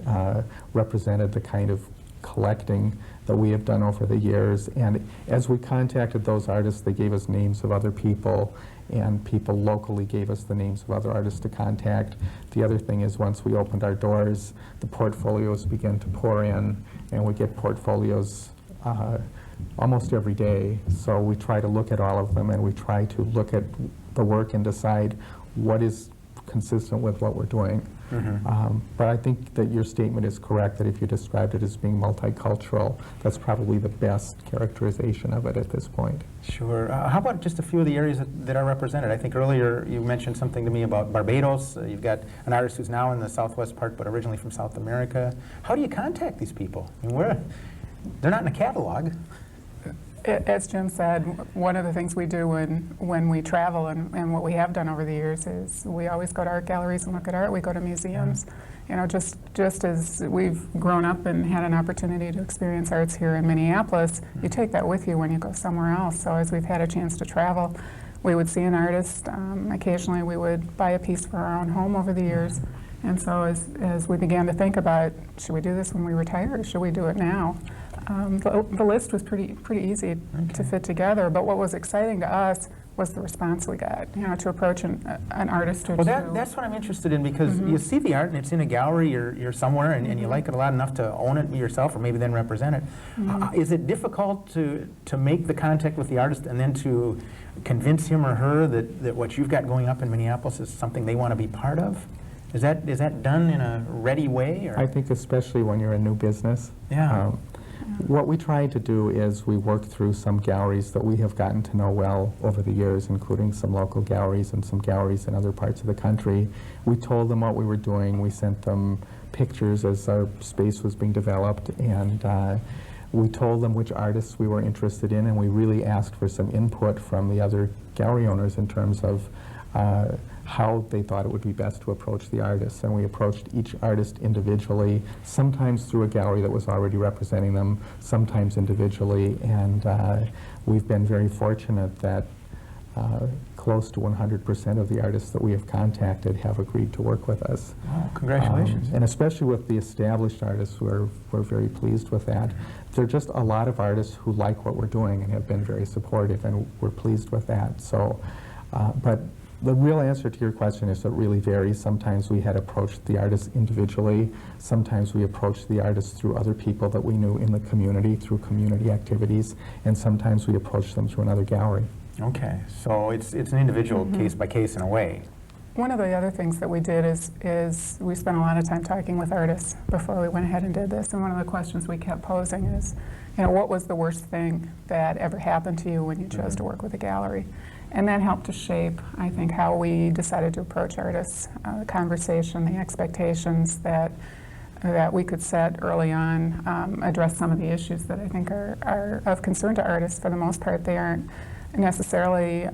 Speaker 15: represented the kind of collecting that we have done over the years. And as we contacted those artists, they gave us names of other people, and people locally gave us the names of other artists to contact. The other thing is, once we opened our doors, the portfolios began to pour in, and we get portfolios almost every day. So we try to look at all of them, and we try to look at the work and decide what is consistent with what we're doing. But I think that your statement is correct, that if you described it as being multicultural, that's probably the best characterization of it at this point.
Speaker 2: Sure. How about just a few of the areas that are represented? I think earlier you mentioned something to me about Barbados. You've got an artist who's now in the southwest part, but originally from South America. How do you contact these people? I mean, they're not in a catalog.
Speaker 14: As Jim said, one of the things we do when we travel and what we have done over the years is we always go to art galleries and look at art. We go to museums. You know, just as we've grown up and had an opportunity to experience arts here in Minneapolis, you take that with you when you go somewhere else. So as we've had a chance to travel, we would see an artist. Occasionally we would buy a piece for our own home over the years. And so as we began to think about, should we do this when we retire or should we do it now? The list was pretty easy to fit together, but what was exciting to us was the response we got, you know, to approach an artist or two.
Speaker 2: Well, that's what I'm interested in, because you see the art and it's in a gallery, you're somewhere, and you like it a lot enough to own it yourself or maybe then represent it. Is it difficult to make the contact with the artist and then to convince him or her that what you've got going up in Minneapolis is something they want to be part of? Is that done in a ready way? Or?
Speaker 15: I think especially when you're a new business.
Speaker 2: Yeah.
Speaker 15: What we try to do is we work through some galleries that we have gotten to know well over the years, including some local galleries and some galleries in other parts of the country. We told them what we were doing. We sent them pictures as our space was being developed, and we told them which artists we were interested in, and we really asked for some input from the other gallery owners in terms of how they thought it would be best to approach the artists. And we approached each artist individually, sometimes through a gallery that was already representing them, sometimes individually. And we've been very fortunate that close to 100% of the artists that we have contacted have agreed to work with us.
Speaker 2: Oh, congratulations.
Speaker 15: And especially with the established artists, we're very pleased with that. There are just a lot of artists who like what we're doing and have been very supportive, and we're pleased with that. So, but the real answer to your question is it really varies. Sometimes we had approached the artists individually. Sometimes we approached the artists through other people that we knew in the community, through community activities, and sometimes we approached them through another gallery.
Speaker 2: Okay, so it's an individual case by case in a way.
Speaker 14: One of the other things that we did is we spent a lot of time talking with artists before we went ahead and did this, and one of the questions we kept posing is, you know, what was the worst thing that ever happened to you when you chose to work with a gallery? And that helped to shape, I think, how we decided to approach artists, the conversation, the expectations that we could set early on, address some of the issues that I think are of concern to artists. For the most part, they aren't necessarily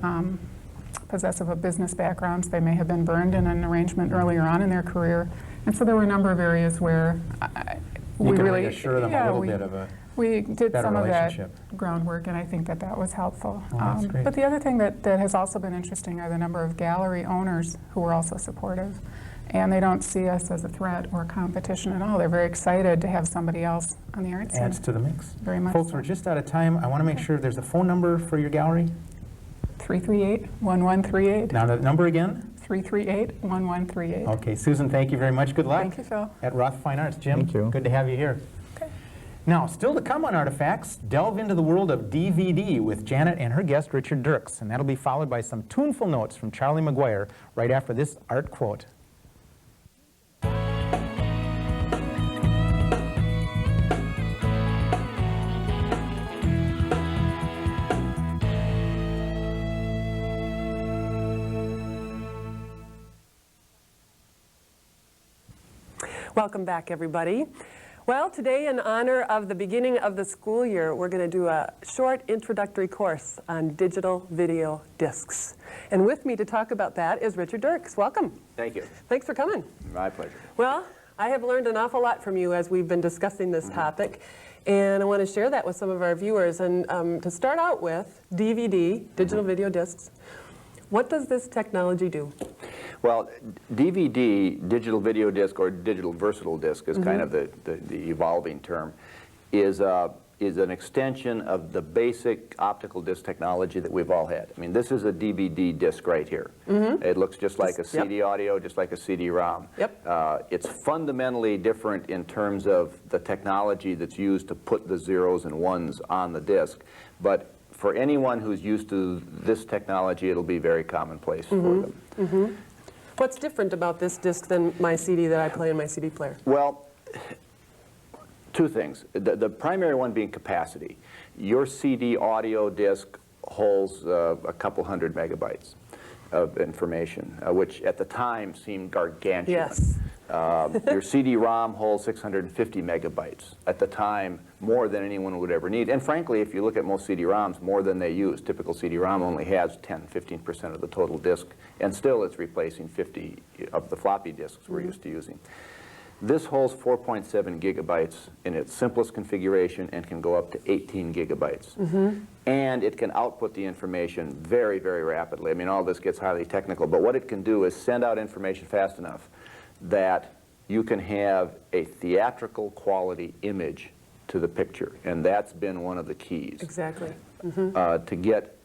Speaker 14: possessive of business backgrounds. They may have been burned in an arrangement earlier on in their career. And so there were a number of areas where we really
Speaker 2: reassure them a little bit of a
Speaker 14: we did
Speaker 2: better
Speaker 14: some of that
Speaker 2: relationship.
Speaker 14: groundwork, and I think that that was helpful.
Speaker 2: Oh, that's great.
Speaker 14: But the other thing that has also been interesting are the number of gallery owners who were also supportive. And they don't see us as a threat or a competition at all. They're very excited to have somebody else on the art scene.
Speaker 2: Adds to the mix.
Speaker 14: Very much
Speaker 2: Folks,
Speaker 14: so.
Speaker 2: we're just out of time. I want to make sure there's a phone number for your gallery.
Speaker 14: 338-1138.
Speaker 2: Now the number again?
Speaker 14: 338-1138.
Speaker 2: Okay, Susan, thank you very much. Good luck.
Speaker 14: Thank you, Phil.
Speaker 2: At Roth Fine Arts. Jim,
Speaker 15: Thank you.
Speaker 2: Good to have you here.
Speaker 14: Okay.
Speaker 2: Now, still to come on Artifacts, delve into the world of DVD with Janet and her guest, Richard Diercks. And that'll be followed by some tuneful notes from Charlie McGuire right after this art quote.
Speaker 3: Welcome back, everybody. Well, today, in honor of the beginning of the school year, we're going to do a short introductory course on digital video discs. And with me to talk about that is Richard Diercks. Welcome.
Speaker 16: Thank you.
Speaker 3: Thanks for coming.
Speaker 16: My pleasure.
Speaker 3: Well, I have learned an awful lot from you as we've been discussing this topic, and I want to share that with some of our viewers. And to start out with, DVD, digital video discs, what does this technology do?
Speaker 16: Well, DVD, digital video disc, or digital versatile disc is kind of the evolving term, is an extension of the basic optical disc technology that we've all had. I mean, this is a DVD disc right here. It looks just like a CD audio, just like a CD-ROM. It's fundamentally different in terms of the technology that's used to put the zeros and ones on the disc. But for anyone who's used to this technology, it'll be very commonplace for them.
Speaker 3: What's different about this disc than my CD that I play in my CD player?
Speaker 16: Well, two things. The primary one being capacity. Your CD audio disc holds a couple hundred megabytes of information, which at the time seemed gargantuan.
Speaker 3: Yes.
Speaker 16: Your CD-ROM holds 650 megabytes. At the time, more than anyone would ever need. And frankly, if you look at most CD-ROMs, more than they use. Typical CD-ROM only has 10-15% of the total disk, and still it's replacing 50 of the floppy disks we're used to using. This holds 4.7 gigabytes in its simplest configuration and can go up to 18 gigabytes. And it can output the information very, very rapidly. I mean, all this gets highly technical, but what it can do is send out information fast enough that you can have a theatrical quality image to the picture, and that's been one of the keys.
Speaker 3: Exactly.
Speaker 16: To get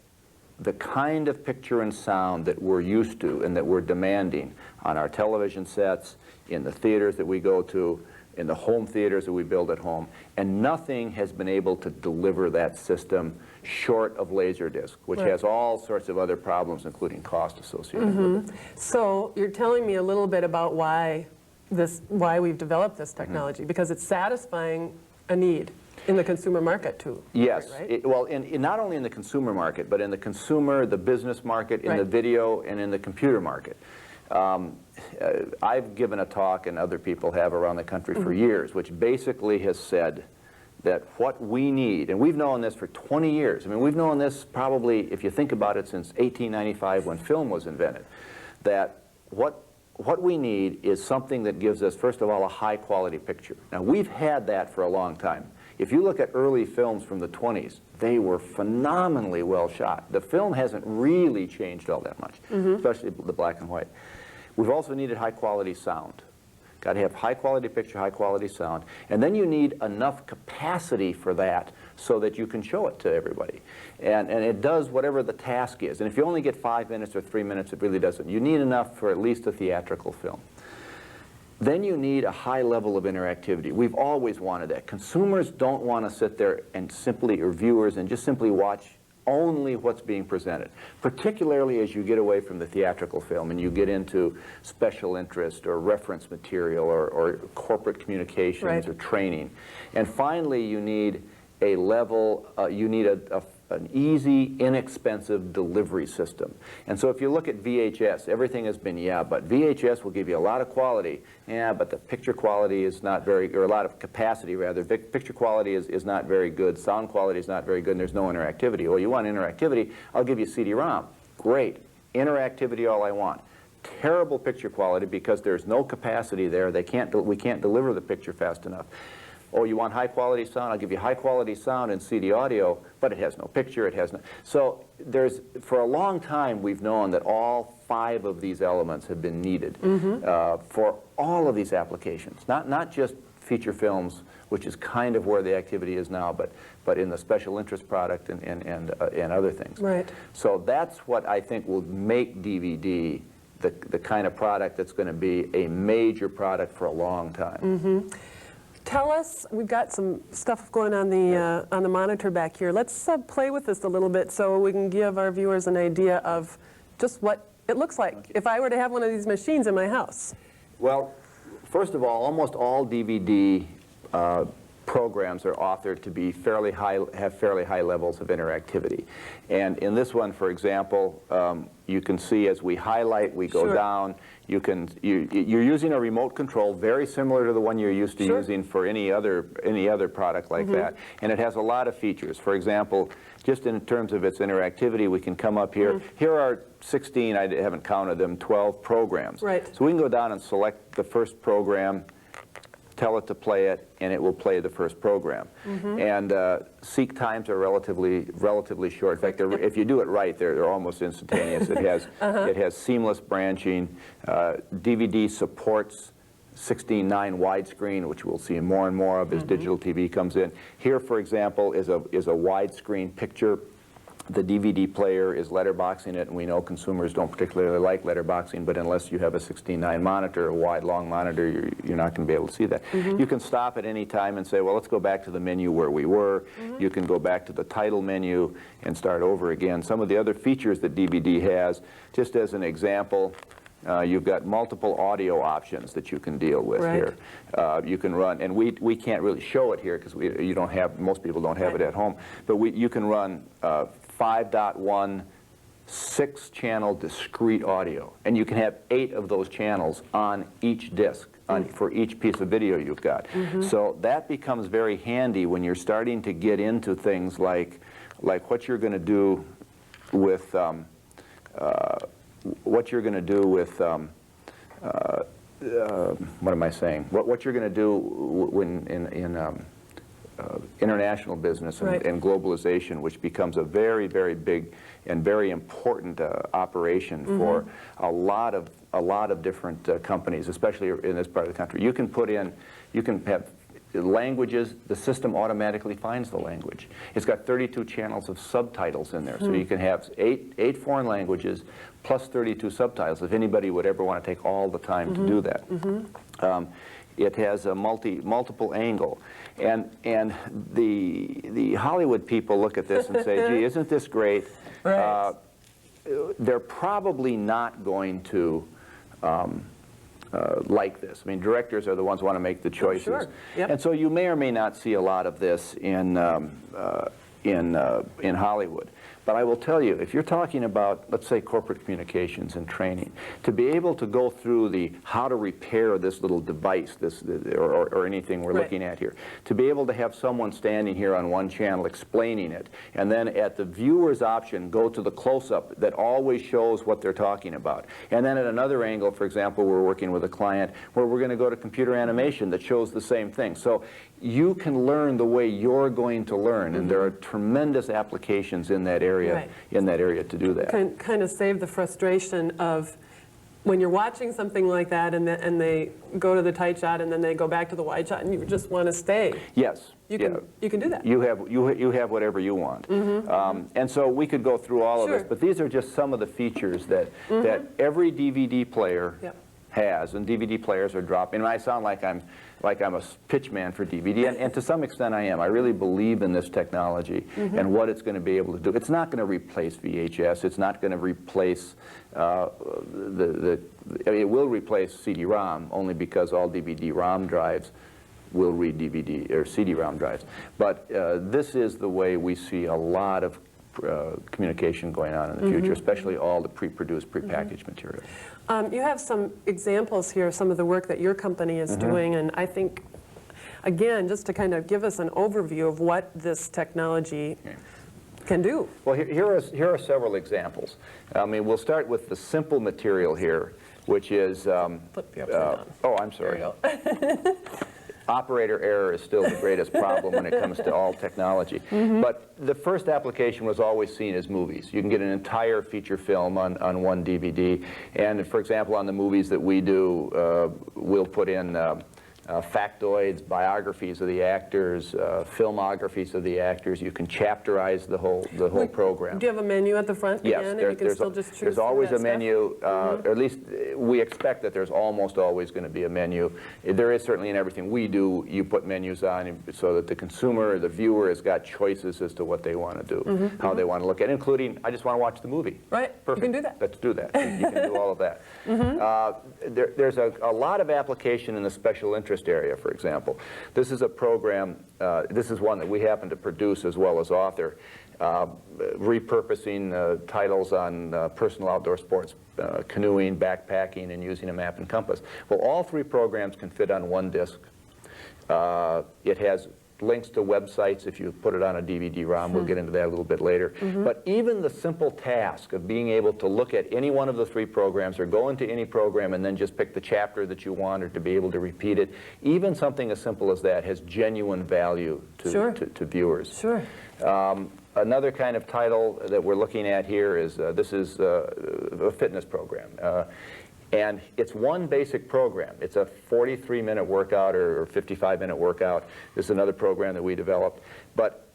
Speaker 16: the kind of picture and sound that we're used to and that we're demanding on our television sets, in the theaters that we go to, in the home theaters that we build at home, and nothing has been able to deliver that system short of Laserdisc, which has all sorts of other problems, including cost associated with it.
Speaker 3: So you're telling me a little bit about why we've developed this technology, because it's satisfying a need in the consumer market too.
Speaker 16: Yes,
Speaker 3: right?
Speaker 16: well, not only in the consumer market, but in the consumer, the business market, in the video, and in the computer market. I've given a talk, and other people have around the country for years, which basically has said that what we need, and we've known this for 20 years. I mean, we've known this probably, if you think about it, since 1895 when film was invented, that what we need is something that gives us, first of all, a high-quality picture. Now, we've had that for a long time. If you look at early films from the 20s, they were phenomenally well shot. The film hasn't really changed all that much, especially the black and white. We've also needed high-quality sound. Got to have high-quality picture, high-quality sound, and then you need enough capacity for that so that you can show it to everybody. And it does whatever the task is. And if you only get 5 minutes or 3 minutes, it really doesn't. You need enough for at least a theatrical film. Then you need a high level of interactivity. We've always wanted that. Consumers don't want to sit there and simply, or viewers, and just simply watch only what's being presented, particularly as you get away from the theatrical film and you get into special interest or reference material or corporate communications or training. And finally, you need a level, you need an easy, inexpensive delivery system. And so if you look at VHS, everything has been, yeah, but VHS will give you a lot of quality, yeah, but the picture quality is not very, or a lot of capacity rather, picture quality is not very good, sound quality is not very good, and there's no interactivity. Well, you want interactivity, I'll give you CD-ROM. Great, interactivity all I want. Terrible picture quality because there's no capacity there, we can't deliver the picture fast enough. Oh, you want high-quality sound? I'll give you high-quality sound and CD audio, but it has no picture, it has no... So for a long time, we've known that all 5 of these elements have been needed for all of these applications. Not just feature films, which is kind of where the activity is now, but in the special interest product and other things.
Speaker 3: Right.
Speaker 16: So that's what I think will make DVD the kind of product that's going to be a major product for a long time.
Speaker 3: Tell us, we've got some stuff going on the monitor back here. Let's play with this a little bit so we can give our viewers an idea of just what it looks like if I were to have one of these machines in my house.
Speaker 16: Well, first of all, almost all DVD programs are authored to be have fairly high levels of interactivity. And in this one, for example, you can see as we highlight, we go down. You're using a remote control very similar to the one you're used to using for any other product like that. And it has a lot of features. For example, just in terms of its interactivity, we can come up here. Here are 16, I haven't counted them, 12 programs.
Speaker 3: Right.
Speaker 16: So we can go down and select the first program, tell it to play it, and it will play the first program. And seek times are relatively short. In fact, if you do it right, they're almost instantaneous. It has seamless branching. DVD supports 16:9 widescreen, which we'll see more and more of as digital TV comes in. Here, for example, is a widescreen picture. The DVD player is letterboxing it, and we know consumers don't particularly like letterboxing, but unless you have a 16:9 monitor, a wide, long monitor, you're not going to be able to see that. You can stop at any time and say, well, let's go back to the menu where we were. You can go back to the title menu and start over again. Some of the other features that DVD has, just as an example, you've got multiple audio options that you can deal with here. You can run, and we can't really show it here because most people don't have it at home, but you can run 5.1 6-channel discrete audio, and you can have 8 of those channels on each disc for each piece of video you've got. So that becomes very handy when you're starting to get into things like what you're going to do with what you're going to do with what am I saying? What you're going to do when in international business and globalization, which becomes a very, very big and very important operation for a lot of different companies, especially in this part of the country. You can have languages. The system automatically finds the language. It's got 32 channels of subtitles in there, so you can have eight foreign languages plus 32 subtitles. If anybody would ever want to take all the time to do that. It has a multiple angle, and the Hollywood people look at this and say, "Gee, isn't this great?" They're probably not going to like this. I mean, directors are the ones who want to make the choices, and so you may or may not see a lot of this in Hollywood. But I will tell you, if you're talking about, let's say, corporate communications and training, to be able to go through the how to repair this little device, or anything we're looking at here, to be able to have someone standing here on one channel explaining it, and then at the viewer's option, go to the close-up that always shows what they're talking about. And then at another angle, for example, we're working with a client where we're going to go to computer animation that shows the same thing. So you can learn the way you're going to learn, and there are tremendous applications in that area, to do that.
Speaker 3: Kind of save the frustration of when you're watching something like that and they go to the tight shot and then they go back to the wide shot and you just want to stay.
Speaker 16: Yes.
Speaker 3: You can do that.
Speaker 16: You have whatever you want. And so we could go through all of this, but these are just some of the features that every DVD player has, and DVD players are dropping. And I sound like I'm a pitch man for DVD, and to some extent I am. I really believe in this technology and what it's going to be able to do. It's not going to replace VHS. It's not going to replace it will replace CD-ROM only because all DVD-ROM drives will read DVD or CD-ROM drives. But this is the way we see a lot of communication going on in the future, especially all the pre-produced, pre-packaged material.
Speaker 3: You have some examples here of some of the work that your company is doing, and I think, again, just to kind of give us an overview of what this technology can do.
Speaker 16: Well, here are several examples. I mean, we'll start with the simple material here, which is, oh, I'm sorry. Operator error is still the greatest problem when it comes to all technology. But the first application was always seen as movies. You can get an entire feature film on one DVD. And for example, on the movies that we do, we'll put in factoids, biographies of the actors, filmographies of the actors. You can chapterize the whole program.
Speaker 3: Do you have a menu at the front?
Speaker 16: Yes,
Speaker 3: again, and you can still just choose
Speaker 16: there's always a menu,
Speaker 3: stuff?
Speaker 16: or at least we expect that there's almost always going to be a menu. There is certainly in everything we do, you put menus on so that the consumer, the viewer, has got choices as to what they want to do, how they want to look at it, including, I just want to watch the movie.
Speaker 3: Right,
Speaker 16: perfect.
Speaker 3: You can do that.
Speaker 16: Let's do that. You can do all of that. There's a lot of application in the special interest area, for example. This is a program, this is one that we happen to produce as well as author, repurposing titles on personal outdoor sports, canoeing, backpacking, and using a map and compass. Well, all three programs can fit on one disc. It has links to websites if you put it on a DVD-ROM. We'll get into that a little bit later. But even the simple task of being able to look at any one of the three programs or go into any program and then just pick the chapter that you want or to be able to repeat it, even something as simple as that has genuine value to viewers. Another kind of title that we're looking at here is, this is a fitness program. And it's one basic program. It's a 43-minute workout or 55-minute workout. This is another program that we developed. But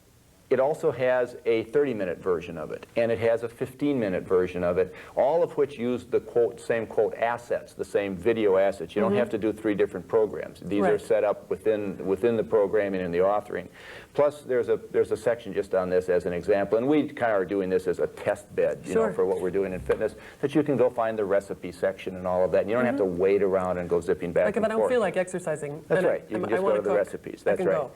Speaker 16: it also has a 30-minute version of it, and it has a 15-minute version of it, all of which use the same assets, the same video assets. You don't have to do three different programs. These are set up within the programming and the authoring. Plus, there's a section just on this as an example, and we kind of are doing this as a test bed, you know, for what we're doing in fitness, that you can go find the recipe section and all of that. And you don't have to wait around and go zipping back and forth.
Speaker 3: Like if I don't feel like exercising.
Speaker 16: That's right. You can just go to the recipes. That's right.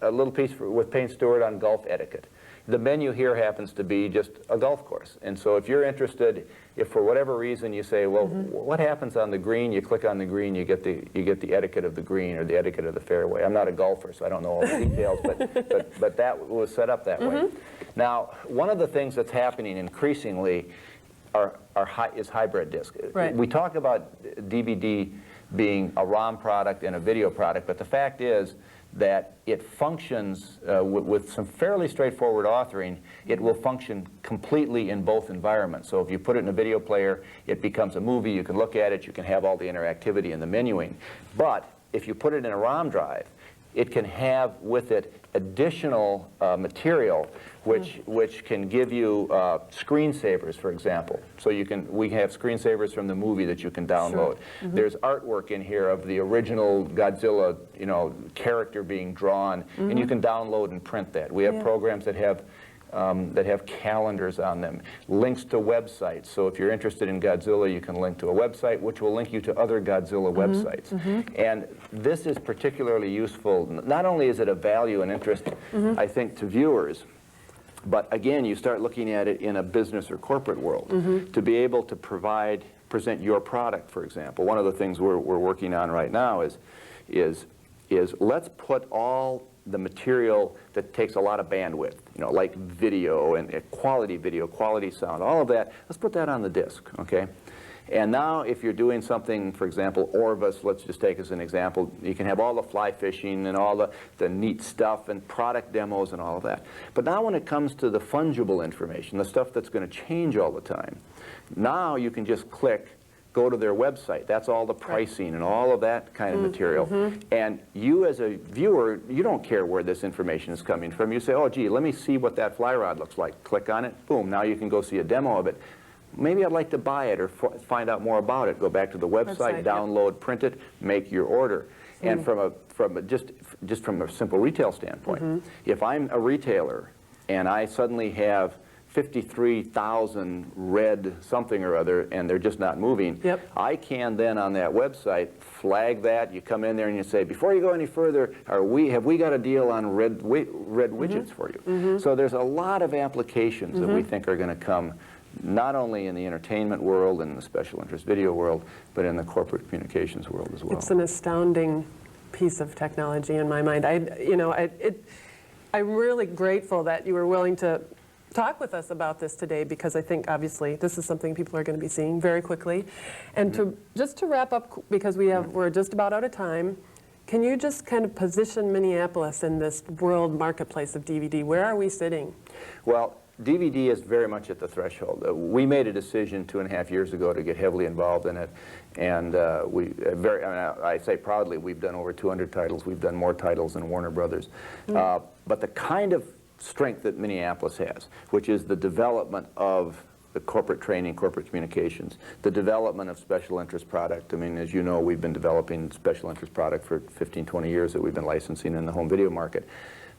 Speaker 16: A little piece with Payne Stewart on golf etiquette. The menu here happens to be just a golf course. And so if you're interested, if for whatever reason you say, well, what happens on the green? You click on the green, you get the etiquette of the green or the etiquette of the fairway. I'm not a golfer, so I don't know all the details, but that was set up that way. Now, one of the things that's happening increasingly is hybrid disc. We talk about DVD being a ROM product and a video product, but the fact is that it functions with some fairly straightforward authoring. It will function completely in both environments. So if you put it in a video player, it becomes a movie. You can look at it. You can have all the interactivity and the menuing. But if you put it in a ROM drive, it can have with it additional material which can give you screensavers, for example. So we have screensavers from the movie that you can download. There's artwork in here of the original Godzilla, character being drawn, and you can download and print that. We have programs that have calendars on them, links to websites. So if you're interested in Godzilla, you can link to a website, which will link you to other Godzilla websites. And this is particularly useful. Not only is it of value and interest, I think, to viewers, But again, you start looking at it in a business or corporate world. To be able to present your product, for example. One of the things we're working on right now is let's put all the material that takes a lot of bandwidth, you know, like video and quality sound, all of that, let's put that on the disc, okay? And now if you're doing something, for example, Orvis, let's just take as an example, you can have all the fly fishing and all the neat stuff and product demos and all of that. But now when it comes to the fungible information, the stuff that's going to change all the time, now you can just click, go to their website. That's all the pricing and all of that kind of material. And you as a viewer, you don't care where this information is coming from. You say, oh, gee, let me see what that fly rod looks like. Click on it. Boom. Now you can go see a demo of it. Maybe I'd like to buy it or find out more about it. Go back to the website, download, print it, make your order. And just from a simple retail standpoint, if I'm a retailer and I suddenly have 53,000 red something or other, and they're just not moving, I can then on that website flag that. You come in there and you say, before you go any further, have we got a deal on red widgets for you? So there's a lot of applications that we think are going to come not only in the entertainment world and the special interest video world, but in the corporate communications world as well.
Speaker 3: It's an astounding piece of technology in my mind. I'm really grateful that you were willing to talk with us about this today, because I think obviously this is something people are going to be seeing very quickly. And just to wrap up, because we're just about out of time, can you just kind of position Minneapolis in this world marketplace of DVD? Where are we sitting?
Speaker 16: Well, DVD is very much at the threshold. We made a decision 2.5 years ago to get heavily involved in it, and I say proudly, we've done over 200 titles. We've done more titles than Warner Brothers. But the kind of strength that Minneapolis has, which is the development of the corporate training, corporate communications, the development of special interest product. I mean, as you know, we've been developing special interest product for 15, 20 years that we've been licensing in the home video market.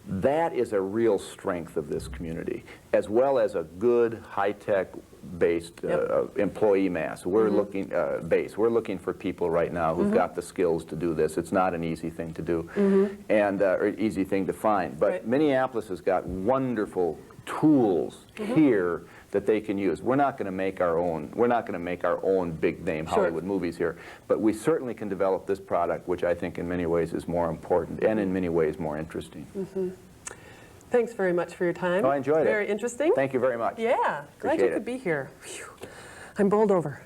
Speaker 16: That is a real strength of this community, as well as a good high-tech based employee mass. We're looking We're looking for people right now who've got the skills to do this. It's not an easy thing to do, and or easy thing to find. But Minneapolis has got wonderful tools here that they can use. We're not going to make our own. We're not going to make our own big name Hollywood movies here, but we certainly can develop this product, which I think in many ways is more important and in many ways more interesting.
Speaker 3: Thanks very much for your time.
Speaker 16: Oh, I enjoyed it.
Speaker 3: Very interesting.
Speaker 16: Thank you very much.
Speaker 3: Yeah, glad you could be here. Whew. I'm bowled over.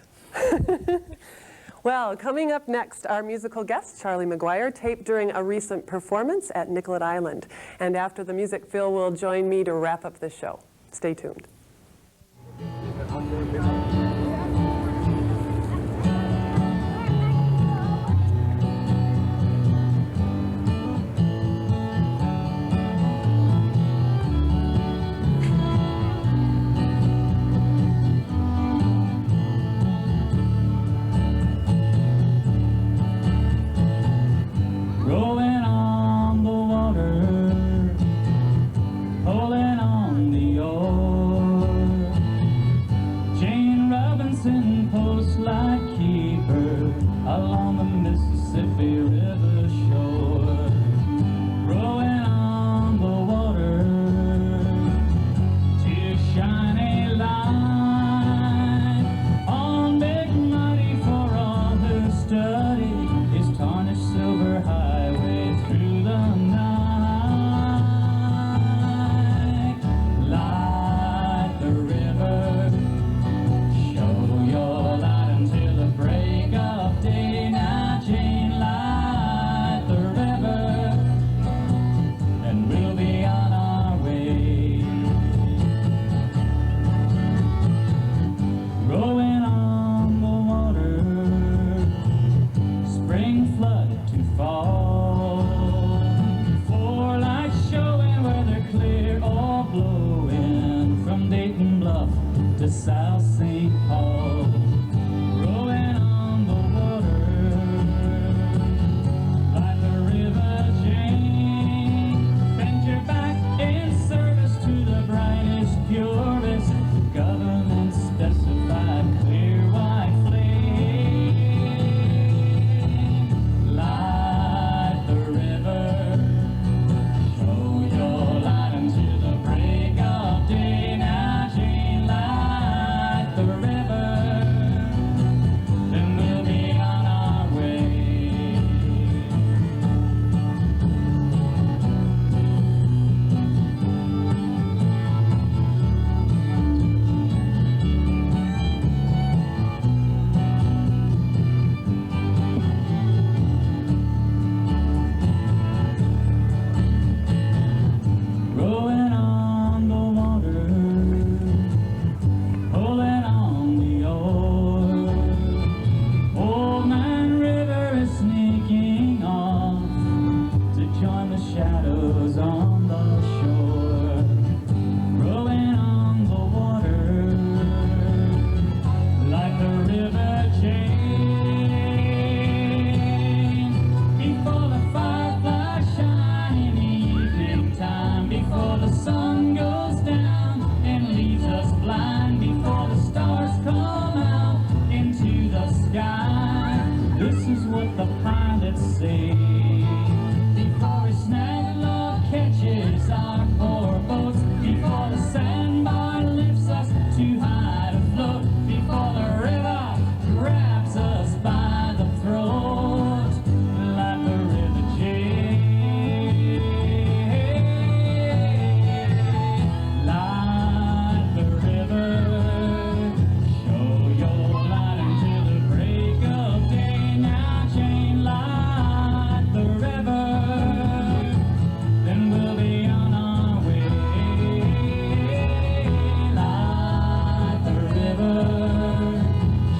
Speaker 3: Well, coming up next, our musical guest, Charlie McGuire, taped during a recent performance at Nicollet Island. And after the music, Phill will join me to wrap up the show. Stay tuned.
Speaker 17: Show your light until like the pilots say. Before we snag love catches our poor boats, before the sandbar lifts us too high to float, before the river grabs us by the throat, like the river Jane, like the river. Show your light until the break of day. Now, Jane, like the river, then we'll be on our way. Like the river.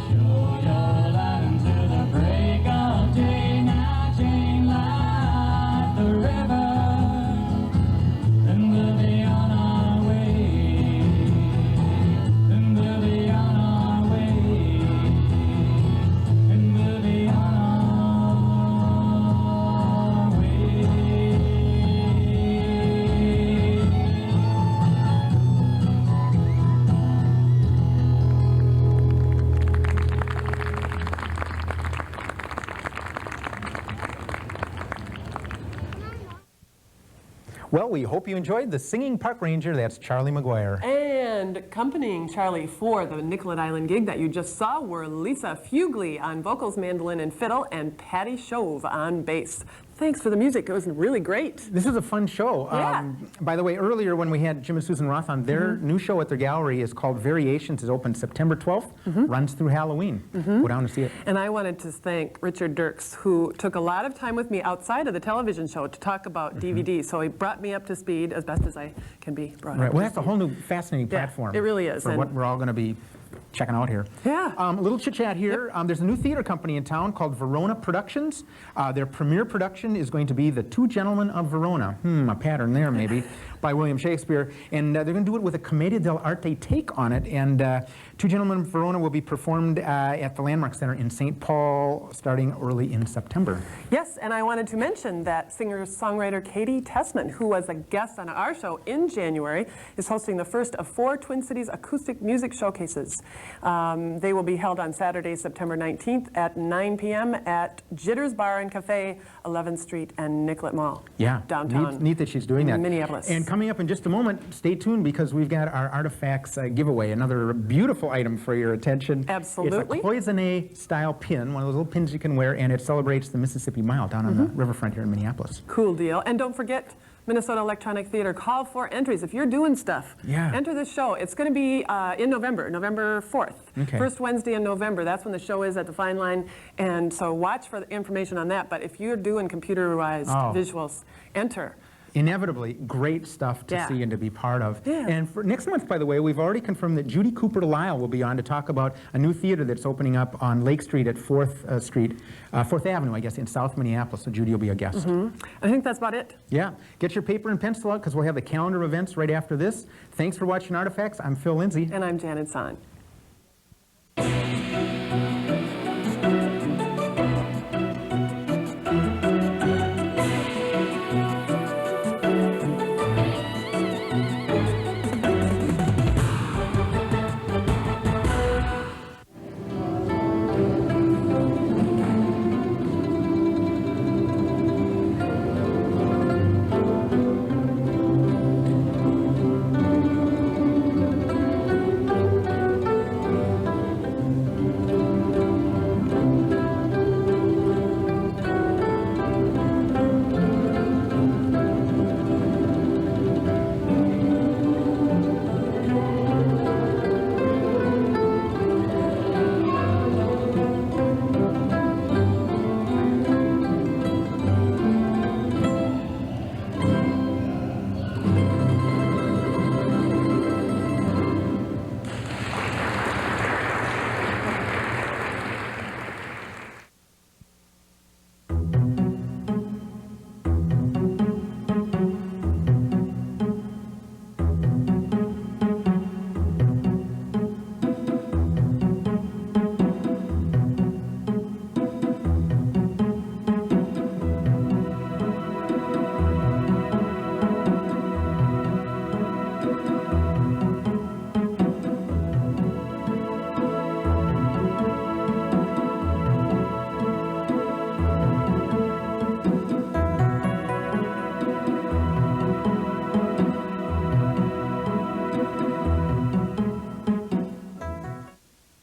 Speaker 17: Show your light until the break of day. Now, Jane, like the river, then we'll be on our way. Then we'll be on our way. And we'll be on our way.
Speaker 2: Well, we hope you enjoyed the singing park ranger. That's Charlie McGuire.
Speaker 3: And accompanying Charlie for the Nicollet Island gig that you just saw were Lisa Fugly on vocals, mandolin, and fiddle, and Patty Shove on bass. Thanks for the music. It was really great.
Speaker 2: This is a fun show.
Speaker 3: Yeah.
Speaker 2: By the way, earlier when we had Jim and Susan Roth on, their new show at their gallery is called Variations. It's open September 12th, runs through Halloween. Go down and see it.
Speaker 3: And I wanted to thank Richard Diercks, who took a lot of time with me outside of the television show to talk about DVD. So he brought me up to speed as best as I can be brought
Speaker 2: Right.
Speaker 3: up
Speaker 2: Well,
Speaker 3: to
Speaker 2: that's a
Speaker 3: speed.
Speaker 2: whole new fascinating platform.
Speaker 3: it really is.
Speaker 2: For
Speaker 3: And-
Speaker 2: what we're all going to be checking out here.
Speaker 3: Yeah.
Speaker 2: A little chit-chat here. There's a new theater company in town called Verona Productions. Their premiere production is going to be The Two Gentlemen of Verona. A pattern there, maybe, by William Shakespeare. And they're going to do it with a Commedia dell'arte take on it. And Two Gentlemen of Verona will be performed at the Landmark Center in St. Paul starting early in September.
Speaker 3: Yes, and I wanted to mention that singer-songwriter Katie Tessman, who was a guest on our show in January, is hosting the first of 4 Twin Cities acoustic music showcases. They will be held on Saturday, September 19th at 9 p.m. at Jitters Bar and Cafe, 11th Street and Nicollet Mall.
Speaker 2: Yeah,
Speaker 3: downtown.
Speaker 2: Neat that she's doing that.
Speaker 3: Minneapolis.
Speaker 2: And coming up in just a moment, stay tuned because we've got our Artifacts giveaway, another beautiful item for your attention.
Speaker 3: Absolutely.
Speaker 2: It's a cloisonne style pin, one of those little pins you can wear, and it celebrates the Mississippi Mile down on the riverfront here in Minneapolis.
Speaker 3: Cool deal. And don't forget, Minnesota Electronic Theater, call for entries. If you're doing stuff, enter this show. It's going to be in November, November 4th.
Speaker 2: Okay.
Speaker 3: First Wednesday in November. That's when the show is at the Fine Line. And so watch for the information on that. But if you're doing computerized visuals, enter.
Speaker 2: Inevitably, great stuff to
Speaker 3: Yeah.
Speaker 2: see and to be part of.
Speaker 3: Yeah.
Speaker 2: And for next month, by the way, we've already confirmed that Judy Cooper Delisle will be on to talk about a new theater that's opening up on Lake Street at 4th Avenue, I guess, in South Minneapolis. So Judy will be a guest.
Speaker 3: I think that's about it.
Speaker 2: Yeah. Get your paper and pencil out because we'll have the calendar of events right after this. Thanks for watching Artifacts. I'm Phil Lindsay.
Speaker 3: And I'm Janet Zahn.